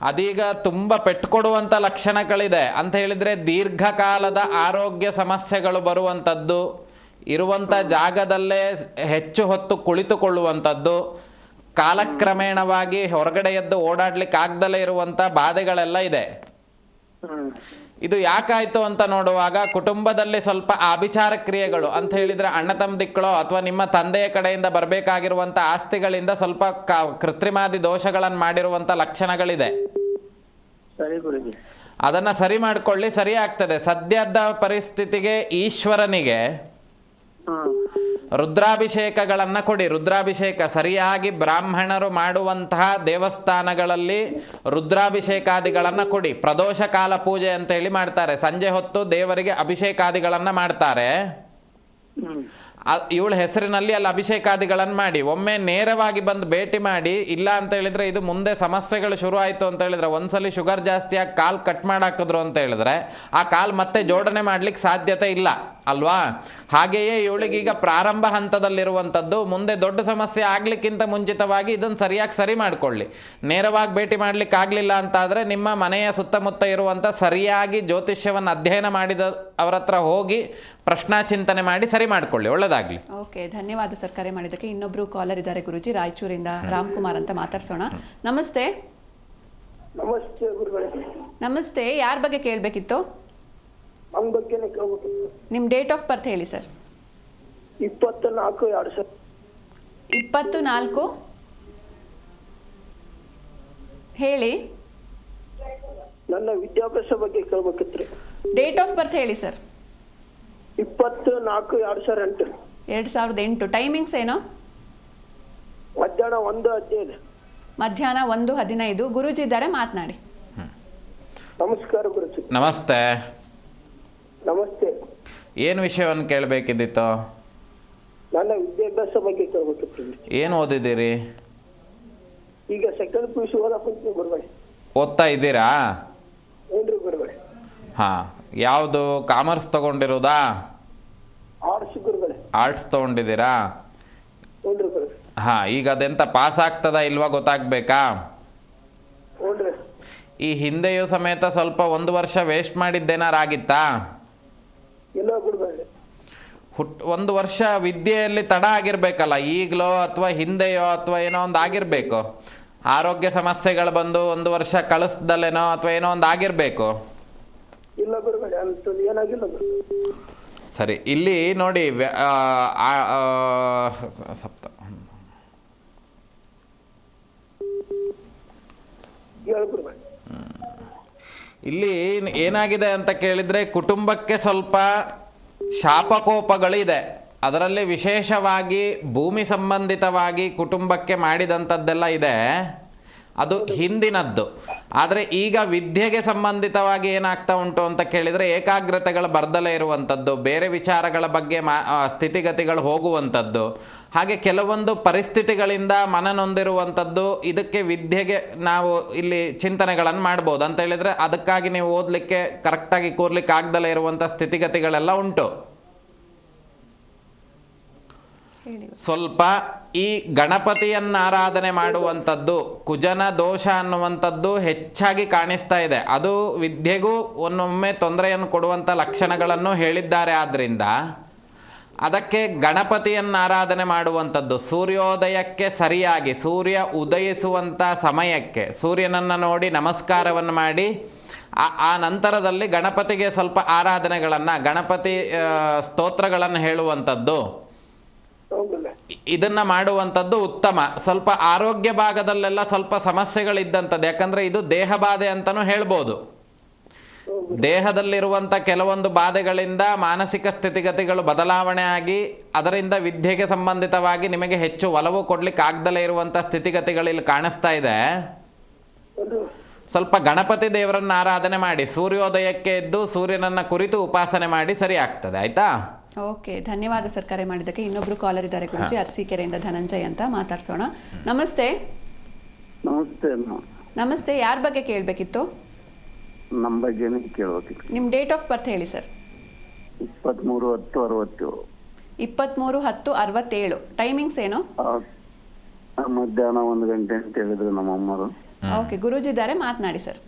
ಅದೀಗ ತುಂಬ ಪೆಟ್ಟುಕೊಡುವಂಥ ಲಕ್ಷಣಗಳಿದೆ ಅಂತ ಹೇಳಿದರೆ ದೀರ್ಘಕಾಲದ ಆರೋಗ್ಯ ಸಮಸ್ಯೆಗಳು ಬರುವಂಥದ್ದು, ಇರುವಂಥ ಜಾಗದಲ್ಲೇ ಹೆಚ್ಚು ಹೊತ್ತು ಕುಳಿತುಕೊಳ್ಳುವಂಥದ್ದು, ಕಾಲಕ್ರಮೇಣವಾಗಿ ಹೊರಗಡೆ ಎದ್ದು ಓಡಾಡ್ಲಿಕ್ಕೆ ಆಗ್ದಲೇ ಇರುವಂಥ ಬಾಧೆಗಳೆಲ್ಲ ಇದೆ. ಇದು ಯಾಕಾಯಿತು ಅಂತ ನೋಡುವಾಗ ಕುಟುಂಬದಲ್ಲಿ ಸ್ವಲ್ಪ ಆಭಿಚಾರ ಕ್ರಿಯೆಗಳು ಅಂತ ಹೇಳಿದರೆ ಅಣ್ಣ ತಮ್ಮದಿಕ್ಕಳೋ ಅಥವಾ ನಿಮ್ಮ ತಂದೆಯ ಕಡೆಯಿಂದ ಬರಬೇಕಾಗಿರುವಂಥ ಆಸ್ತಿಗಳಿಂದ ಸ್ವಲ್ಪ ಕೃತ್ರಿಮಾದಿ ದೋಷಗಳನ್ನು ಮಾಡಿರುವಂಥ ಲಕ್ಷಣಗಳಿದೆ. ಸರಿ ಗುರುಜಿ. ಅದನ್ನು ಸರಿ ಮಾಡಿಕೊಳ್ಳಿ, ಸರಿ ಆಗ್ತದೆ. ಸದ್ಯದ ಪರಿಸ್ಥಿತಿಗೆ ಈಶ್ವರನಿಗೆ ರುದ್ರಾಭಿಷೇಕಗಳನ್ನು ಕೊಡಿ. ರುದ್ರಾಭಿಷೇಕ ಸರಿಯಾಗಿ ಬ್ರಾಹ್ಮಣರು ಮಾಡುವಂತಹ ದೇವಸ್ಥಾನಗಳಲ್ಲಿ ರುದ್ರಾಭಿಷೇಕಾದಿಗಳನ್ನು ಕೊಡಿ. ಪ್ರದೋಷ ಕಾಲ ಪೂಜೆ ಅಂತೇಳಿ ಮಾಡ್ತಾರೆ, ಸಂಜೆ ಹೊತ್ತು ದೇವರಿಗೆ ಅಭಿಷೇಕಾದಿಗಳನ್ನು ಮಾಡ್ತಾರೆ. ಇವಳ ಹೆಸರಿನಲ್ಲಿ ಅಲ್ಲಿ ಅಭಿಷೇಕಾದಿಗಳನ್ನು ಮಾಡಿ ಒಮ್ಮೆ ನೇರವಾಗಿ ಬಂದು ಭೇಟಿ ಮಾಡಿ. ಇಲ್ಲ ಅಂತ ಹೇಳಿದ್ರೆ ಇದು ಮುಂದೆ ಸಮಸ್ಯೆಗಳು ಶುರು ಆಯಿತು ಅಂತ ಹೇಳಿದ್ರೆ, ಒಂದ್ಸಲಿ ಶುಗರ್ ಜಾಸ್ತಿಯಾಗಿ ಕಾಲು ಕಟ್ ಮಾಡಾಕಿದ್ರು ಅಂತ ಹೇಳಿದ್ರೆ ಆ ಕಾಲು ಮತ್ತೆ ಜೋಡಣೆ ಮಾಡ್ಲಿಕ್ಕೆ ಸಾಧ್ಯತೆ ಇಲ್ಲ ಅಲ್ವಾ? ಹಾಗೆಯೇ ಇವಳಿಗೀಗ ಪ್ರಾರಂಭ ಹಂತದಲ್ಲಿರುವಂಥದ್ದು. ಮುಂದೆ ದೊಡ್ಡ ಸಮಸ್ಯೆ ಆಗಲಿಕ್ಕಿಂತ ಮುಂಚಿತವಾಗಿ ಇದನ್ನು ಸರಿಯಾಗಿ ಸರಿ ಮಾಡಿಕೊಳ್ಳಿ. ನೇರವಾಗಿ ಭೇಟಿ ಮಾಡಲಿಕ್ಕೆ ಆಗಲಿಲ್ಲ ಅಂತಾದರೆ ನಿಮ್ಮ ಮನೆಯ ಸುತ್ತಮುತ್ತ ಇರುವಂಥ ಸರಿಯಾಗಿ ಜ್ಯೋತಿಷ್ಯವನ್ನು ಅಧ್ಯಯನ ಮಾಡಿದ ಅವರ ಹತ್ರ ಹೋಗಿ ಪ್ರಶ್ನಾ ಚಿಂತನೆ ಮಾಡಿ ಸರಿ ಮಾಡಿಕೊಳ್ಳಿ. ಒಳ್ಳೆಯದಾಗಲಿ. ಓಕೆ, ಧನ್ಯವಾದ ಸರ್ ಕರೆ ಮಾಡಿದ್ದಕ್ಕೆ. ಇನ್ನೊಬ್ರು ಕಾಲರ್ ಇದ್ದಾರೆ ಗುರುಜಿ, ರಾಯಚೂರಿಂದ ರಾಮ್ಕುಮಾರ್ ಅಂತ ಮಾತಾಡ್ಸೋಣ. ನಮಸ್ತೆ. ನಮಸ್ತೆ ಗುರುಗಳೇ. ನಮಸ್ತೆ, ಯಾರ ಬಗ್ಗೆ ಕೇಳಬೇಕಿತ್ತು? ನಮ್ಮ ಬಗ್ಗೆನೇ ಕೇಳ್ಬೇಕಿತ್ತು. ನಿಮ್ಮ ಡೇಟ್ ಆಫ್ ಬರ್ತ್ ಹೇಳಿ ಸರ್. 24/2000. 24 ಹೇಳಿ. ನನ್ನ ವಿದ್ಯಾಭ್ಯಾಸ ಬಗ್ಗೆ ಕೇಳ್ಬೇಕಿತ್ತು. ಡೇಟ್ ಆಫ್ ಬರ್ತ್ ಹೇಳಿ ಸರ್. 24/2008. 2008. ಟೈಮಿಂಗ್ಸ್ ಏನು? ಮಧ್ಯಾಹ್ನ 1:15. ಮಧ್ಯಾಹ್ನ 1:15. ಗುರೂಜಿ ಇದ್ದಾರೆ, ಮಾತನಾಡಿ. ನಮಸ್ಕಾರ ಗುರುಜಿ. ನಮಸ್ತೆ. ನಮಸ್ತೆ. ಏನು ವಿಷಯವನ್ನು ಕೇಳಬೇಕಿದ್ದಿತ್ತು? ನನ್ನ ವಿದ್ಯಾಭ್ಯಾಸ ಬಗ್ಗೆ ಕೇಳ್ಬೇಕಿತ್ತು. ಏನು ಓದಿದ್ದೀರಿ? ಈಗ ಸೆಕೆಂಡ್ PUC ಓದಕ್ಕೆ ಗುರುಗಳೇ. ಓದ್ತಾ ಇದ್ದೀರಾ? ಏನ್ರಿ ಗುರುಗಳೇ? ಹಾಂ. ಯಾವುದು, ಕಾಮರ್ಸ್ ತಗೊಂಡಿರೋದಾ? ಆರ್ಟ್ಸ್ ಗುರುಗಳೇ. ಆರ್ಟ್ಸ್ ತೊಗೊಂಡಿದ್ದೀರಾ? ಏನ್ರಿ ಗುರು? ಹಾಂ. ಈಗ ಅದೆಂತ ಪಾಸ್ ಆಗ್ತದಾ ಇಲ್ವಾ ಗೊತ್ತಾಗಬೇಕಾ? ಏನ್ರಿ? ಈ ಹಿಂದೆಯೂ ಸಮೇತ ಸ್ವಲ್ಪ 1 ವರ್ಷ ವೇಸ್ಟ್ ಮಾಡಿದ್ದೇನಾರಾಗಿತ್ತಾ? ಇಲ್ಲ ಗುರುಗಳೇ. 1 ವರ್ಷ ವಿದ್ಯೆಯಲ್ಲಿ ತಡ ಆಗಿರಬೇಕಲ್ಲ, ಈಗಲೋ ಅಥವಾ ಹಿಂದೆಯೋ ಅಥವಾ ಏನೋ ಒಂದು ಆಗಿರಬೇಕು. ಆರೋಗ್ಯ ಸಮಸ್ಯೆಗಳು ಬಂದು 1 ವರ್ಷ ಕಳಿಸ್ದಲ್ಲೇನೋ ಅಥವಾ ಏನೋ ಒಂದು ಆಗಿರಬೇಕು. ಇಲ್ಲ ಗುರುಗಳೇ, ಅಂತದ್ದು ಏನಾಗಿಲ್ಲ ಗುರು. ಸರಿ, ಇಲ್ಲಿ ನೋಡಿ ಸಪ್ತ ಹೇಳು ಗುರುಗಳೇ. ಇಲ್ಲಿ ಏನಾಗಿದೆ ಅಂತ ಕೇಳಿದರೆ, ಕುಟುಂಬಕ್ಕೆ ಸ್ವಲ್ಪ ಶಾಪಕೋಪಗಳಿದೆ. ಅದರಲ್ಲಿ ವಿಶೇಷವಾಗಿ ಭೂಮಿ ಸಂಬಂಧಿತವಾಗಿ ಕುಟುಂಬಕ್ಕೆ ಮಾಡಿದಂಥದ್ದೆಲ್ಲ ಇದೆ, ಅದು ಹಿಂದಿನದ್ದು. ಆದರೆ ಈಗ ವಿದ್ಯೆಗೆ ಸಂಬಂಧಿತವಾಗಿ ಏನಾಗ್ತಾ ಉಂಟು ಅಂತ ಕೇಳಿದರೆ, ಏಕಾಗ್ರತೆಗಳು ಬರ್ದಲೇ ಇರುವಂಥದ್ದು, ಬೇರೆ ವಿಚಾರಗಳ ಬಗ್ಗೆ ಸ್ಥಿತಿಗತಿಗಳು ಹೋಗುವಂಥದ್ದು, ಹಾಗೆ ಕೆಲವೊಂದು ಪರಿಸ್ಥಿತಿಗಳಿಂದ ಮನನೊಂದಿರುವಂಥದ್ದು. ಇದಕ್ಕೆ ವಿದ್ಯೆಗೆ ನಾವು ಇಲ್ಲಿ ಚಿಂತನೆಗಳನ್ನು ಮಾಡ್ಬೋದು ಅಂತ ಹೇಳಿದರೆ, ಅದಕ್ಕಾಗಿ ನೀವು ಓದಲಿಕ್ಕೆ ಕರೆಕ್ಟಾಗಿ ಕೂರ್ಲಿಕ್ಕೆ ಆಗ್ದಲೇ ಇರುವಂಥ ಸ್ಥಿತಿಗತಿಗಳೆಲ್ಲ ಉಂಟು. ಸ್ವಲ್ಪ ಈ ಗಣಪತಿಯನ್ನು ಆರಾಧನೆ ಮಾಡುವಂಥದ್ದು, ಕುಜನ ದೋಷ ಅನ್ನುವಂಥದ್ದು ಹೆಚ್ಚಾಗಿ ಕಾಣಿಸ್ತಾ ಇದೆ. ಅದು ವಿದ್ಯೆಗೂ ಒಮ್ಮೊಮ್ಮೆ ತೊಂದರೆಯನ್ನು ಕೊಡುವಂಥ ಲಕ್ಷಣಗಳನ್ನು ಹೇಳಿದ್ದಾರೆ. ಆದ್ದರಿಂದ ಅದಕ್ಕೆ ಗಣಪತಿಯನ್ನು ಆರಾಧನೆ ಮಾಡುವಂಥದ್ದು, ಸೂರ್ಯೋದಯಕ್ಕೆ ಸರಿಯಾಗಿ ಸೂರ್ಯ ಉದಯಿಸುವಂಥ ಸಮಯಕ್ಕೆ ಸೂರ್ಯನನ್ನು ನೋಡಿ ನಮಸ್ಕಾರವನ್ನು ಮಾಡಿ ಆ ನಂತರದಲ್ಲಿ ಗಣಪತಿಗೆ ಸ್ವಲ್ಪ ಆರಾಧನೆಗಳನ್ನು, ಗಣಪತಿ ಸ್ತೋತ್ರಗಳನ್ನು ಹೇಳುವಂಥದ್ದು. ಇದನ್ನು ಮಾಡುವಂಥದ್ದು ಉತ್ತಮ. ಸ್ವಲ್ಪ ಆರೋಗ್ಯ ಭಾಗದಲ್ಲೆಲ್ಲ ಸ್ವಲ್ಪ ಸಮಸ್ಯೆಗಳಿದ್ದಂಥದ್ದು, ಯಾಕಂದರೆ ಇದು ದೇಹ ಬಾಧೆ ಅಂತಲೂ ಹೇಳ್ಬೋದು. ದೇಹದಲ್ಲಿರುವಂಥ ಕೆಲವೊಂದು ಬಾಧೆಗಳಿಂದ ಮಾನಸಿಕ ಸ್ಥಿತಿಗತಿಗಳು ಬದಲಾವಣೆ ಆಗಿ ಅದರಿಂದ ವಿದ್ಯೆಗೆ ಸಂಬಂಧಿತವಾಗಿ ನಿಮಗೆ ಹೆಚ್ಚು ಒಲವು ಕೊಡ್ಲಿಕ್ಕೆ ಆಗದಲ್ಲೇ ಇರುವಂಥ ಸ್ಥಿತಿಗತಿಗಳಲ್ಲಿ ಕಾಣಿಸ್ತಾ ಇದೆ. ಸ್ವಲ್ಪ ಗಣಪತಿ ದೇವರನ್ನು ಆರಾಧನೆ ಮಾಡಿ, ಸೂರ್ಯೋದಯಕ್ಕೆ ಎದ್ದು ಸೂರ್ಯನನ್ನು ಕುರಿತು ಉಪಾಸನೆ ಮಾಡಿ, ಸರಿ ಆಗ್ತದೆ. ಆಯಿತಾ? ಓಕೆ, ಧನ್ಯವಾದ ಸರ್ ಕರೆ ಮಾಡಿದ್ದಕ್ಕೆ. ಇನ್ನೊಬ್ರು ಕಾಲರ್ ಇದ್ದಾರೆ ಗುರುಜಿ, ಅರಸೀಕೆರೆಯಿಂದ ಧನಂಜಯ್ ಅಂತ, ಮಾತಾಡ್ಸೋಣ. ನಮಸ್ತೆ. ನಮಸ್ತೆ. ನಮಸ್ತೆ, ಯಾರ ಬಗ್ಗೆ ಕೇಳಬೇಕಿತ್ತು? ನಮ್ಮ ಬಗ್ಗೆನೇ ಕೇಳ್ಬೇಕಿತ್ತು. ನಿಮ್ಮ ಡೇಟ್ ಆಫ್ ಬರ್ತ್ ಹೇಳಿ ಸರ್. 23/10/67. 23/10/67. ಟೈಮಿಂಗ್ಸ್ ಏನು? ಮಧ್ಯಾಹ್ನ 1 ಗಂಟೆ ಅಂತ ಹೇಳಿದ್ರು ನಮ್ಮ ಅಮ್ಮರು. ಓಕೆ, ಗುರೂಜಿ ಇದ್ದಾರೆ, ಮಾತನಾಡಿ ಸರ್.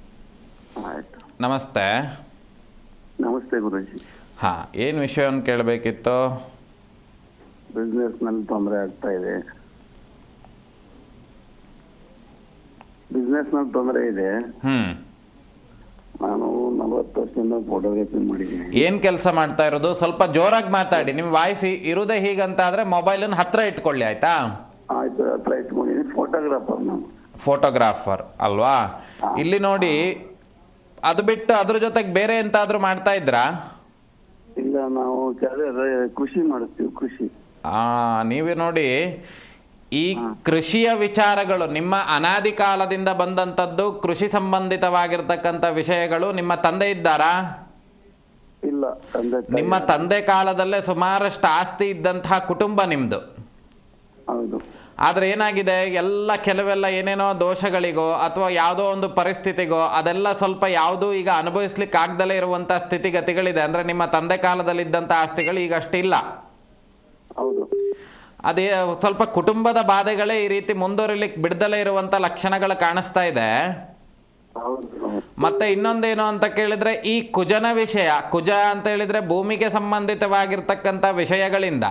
ಆಯ್ತು. ನಮಸ್ತೆ. ನಮಸ್ತೆ ಗುರುಜಿ. ಹಾಂ, ಏನು ವಿಷಯವನ್ನು ಕೇಳಬೇಕಿತ್ತು? ಬಿಸ್ನೆಸ್ನಲ್ಲಿ ತೊಂದರೆ ಆಗ್ತಾ ಇದೆ. ಬಿಸ್ನೆಸ್ನಲ್ಲಿ ತೊಂದರೆ ಇದೆ. ನಾನು 40 ವರ್ಷದಿಂದ ಫೋಟೋಗ್ರಫಿ ಮಾಡಿದ್ದೀನಿ. ಏನು ಕೆಲಸ ಮಾಡ್ತಾ ಇರೋದು? ಸ್ವಲ್ಪ ಜೋರಾಗಿ ಮಾತಾಡಿ. ನಿಮ್ಮ ವಾಯ್ಸ್ ಇರುವುದೇ ಹೀಗಂತ ಆದರೆ ಮೊಬೈಲನ್ನು ಹತ್ರ ಇಟ್ಕೊಳ್ಳಿ, ಆಯಿತಾ? ಆಯ್ತು, ಹತ್ರ ಇಟ್ಕೊಂಡಿದ್ದೀನಿ. ಫೋಟೋಗ್ರಾಫರ್ ನಾನು. ಫೋಟೋಗ್ರಾಫರ್ ಅಲ್ವಾ? ಇಲ್ಲಿ ನೋಡಿ, ಅದು ಬಿಟ್ಟು ಅದ್ರ ಜೊತೆಗೆ ಬೇರೆ ಎಂತಾದರೂ ಮಾಡ್ತಾ ಇದ್ರಾ? ಇಲ್ಲ, ನಾವು ಕೃಷಿ ಮಾಡುತ್ತೀವಿ. ಕೃಷಿ. ನೀವೇ ನೋಡಿ, ಈ ಕೃಷಿಯ ವಿಚಾರಗಳು ನಿಮ್ಮ ಅನಾದಿ ಕಾಲದಿಂದ ಬಂದಂಥದ್ದು, ಕೃಷಿ ಸಂಬಂಧಿತವಾಗಿರ್ತಕ್ಕಂಥ ವಿಷಯಗಳು. ನಿಮ್ಮ ತಂದೆ ಇದ್ದಾರಾ? ಇಲ್ಲ, ನಿಮ್ಮ ತಂದೆ ಕಾಲದಲ್ಲೇ ಸುಮಾರಷ್ಟು ಆಸ್ತಿ ಇದ್ದಂತಹ ಕುಟುಂಬ ನಿಮ್ಮದು. ಹೌದು. ಆದರೆ ಏನಾಗಿದೆ, ಕೆಲವೆಲ್ಲ ಏನೇನೋ ದೋಷಗಳಿಗೋ ಅಥವಾ ಯಾವುದೋ ಒಂದು ಪರಿಸ್ಥಿತಿಗೋ ಅದೆಲ್ಲ ಸ್ವಲ್ಪ ಯಾವುದೂ ಈಗ ಅನುಭವಿಸ್ಲಿಕ್ಕೆ ಆಗ್ದಲೇ ಇರುವಂಥ ಸ್ಥಿತಿಗತಿಗಳಿದೆ. ಅಂದರೆ ನಿಮ್ಮ ತಂದೆ ಕಾಲದಲ್ಲಿದ್ದಂಥ ಆಸ್ತಿಗಳು ಈಗ ಅಷ್ಟಿಲ್ಲ. ಹೌದು. ಅದೇ ಸ್ವಲ್ಪ ಕುಟುಂಬದ ಬಾಧೆಗಳೇ ಈ ರೀತಿ ಮುಂದುವರಿಲಿಕ್ಕೆ ಬಿಡದಲೇ ಇರುವಂಥ ಲಕ್ಷಣಗಳು ಕಾಣಿಸ್ತಾ ಇದೆ. ಮತ್ತೆ ಇನ್ನೊಂದೇನು ಅಂತ ಕೇಳಿದರೆ, ಈ ಕುಜನ ವಿಷಯ. ಕುಜ ಅಂತ ಹೇಳಿದರೆ ಭೂಮಿಗೆ ಸಂಬಂಧಿತವಾಗಿರ್ತಕ್ಕಂಥ ವಿಷಯಗಳಿಂದ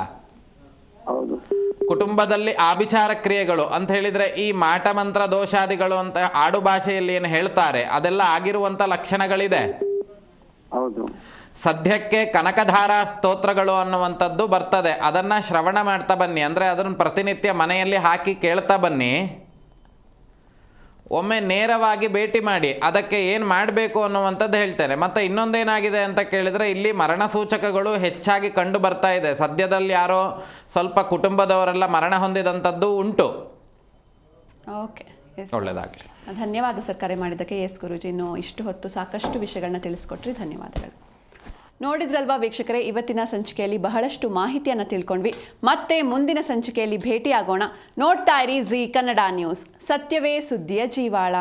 ಕುಟುಂಬದಲ್ಲಿ ಆಭಿಚಾರ ಕ್ರಿಯೆಗಳು ಅಂತ ಹೇಳಿದರೆ, ಈ ಮಾಟ ಮಂತ್ರ ದೋಷಾದಿಗಳು ಅಂತ ಆಡು ಭಾಷೆಯಲ್ಲಿ ಏನು ಹೇಳ್ತಾರೆ, ಅದೆಲ್ಲ ಆಗಿರುವಂಥ ಲಕ್ಷಣಗಳಿದೆ. ಹೌದು. ಸದ್ಯಕ್ಕೆ ಕನಕಧಾರಾ ಸ್ತೋತ್ರಗಳು ಅನ್ನುವಂಥದ್ದು ಬರ್ತದೆ. ಅದನ್ನು ಶ್ರವಣ ಮಾಡ್ತಾ ಬನ್ನಿ. ಅಂದರೆ ಅದನ್ನು ಪ್ರತಿನಿತ್ಯ ಮನೆಯಲ್ಲಿ ಹಾಕಿ ಕೇಳ್ತಾ ಬನ್ನಿ. ಒಮ್ಮೆ ನೇರವಾಗಿ ಭೇಟಿ ಮಾಡಿ, ಅದಕ್ಕೆ ಏನು ಮಾಡಬೇಕು ಅನ್ನುವಂಥದ್ದು ಹೇಳ್ತೇನೆ. ಮತ್ತು ಇನ್ನೊಂದೇನಾಗಿದೆ ಅಂತ ಕೇಳಿದರೆ, ಇಲ್ಲಿ ಮರಣ ಸೂಚಕಗಳು ಹೆಚ್ಚಾಗಿ ಕಂಡು ಬರ್ತಾ ಇದೆ. ಸದ್ಯದಲ್ಲಿ ಯಾರೋ ಸ್ವಲ್ಪ ಕುಟುಂಬದವರೆಲ್ಲ ಮರಣ ಹೊಂದಿದಂಥದ್ದು ಉಂಟು. ಓಕೆ, ಒಳ್ಳೆಯದಾಗಲಿ. ಧನ್ಯವಾದ ಸರ್ ಕರೆ ಮಾಡಿದ್ದಕ್ಕೆ. ಎಸ್ ಗುರೂಜಿ, ಇನ್ನು ಇಷ್ಟು ಹೊತ್ತು ಸಾಕಷ್ಟು ವಿಷಯಗಳನ್ನ ತಿಳಿಸ್ಕೊಟ್ರಿ, ಧನ್ಯವಾದಗಳು. ನೋಡಿದ್ರಲ್ವಾ ವೀಕ್ಷಕರೇ, ಇವತ್ತಿನ ಸಂಚಿಕೆಯಲ್ಲಿ ಬಹಳಷ್ಟು ಮಾಹಿತಿಯನ್ನು ತಿಳ್ಕೊಂಡ್ವಿ. ಮತ್ತೆ ಮುಂದಿನ ಸಂಚಿಕೆಯಲ್ಲಿ ಭೇಟಿಯಾಗೋಣ. ನೋಡ್ತಾ ಇರಿ ಜಿ ಕನ್ನಡ ನ್ಯೂಸ್, ಸತ್ಯವೇ ಸುದ್ದಿಯ ಜೀವಾಳ.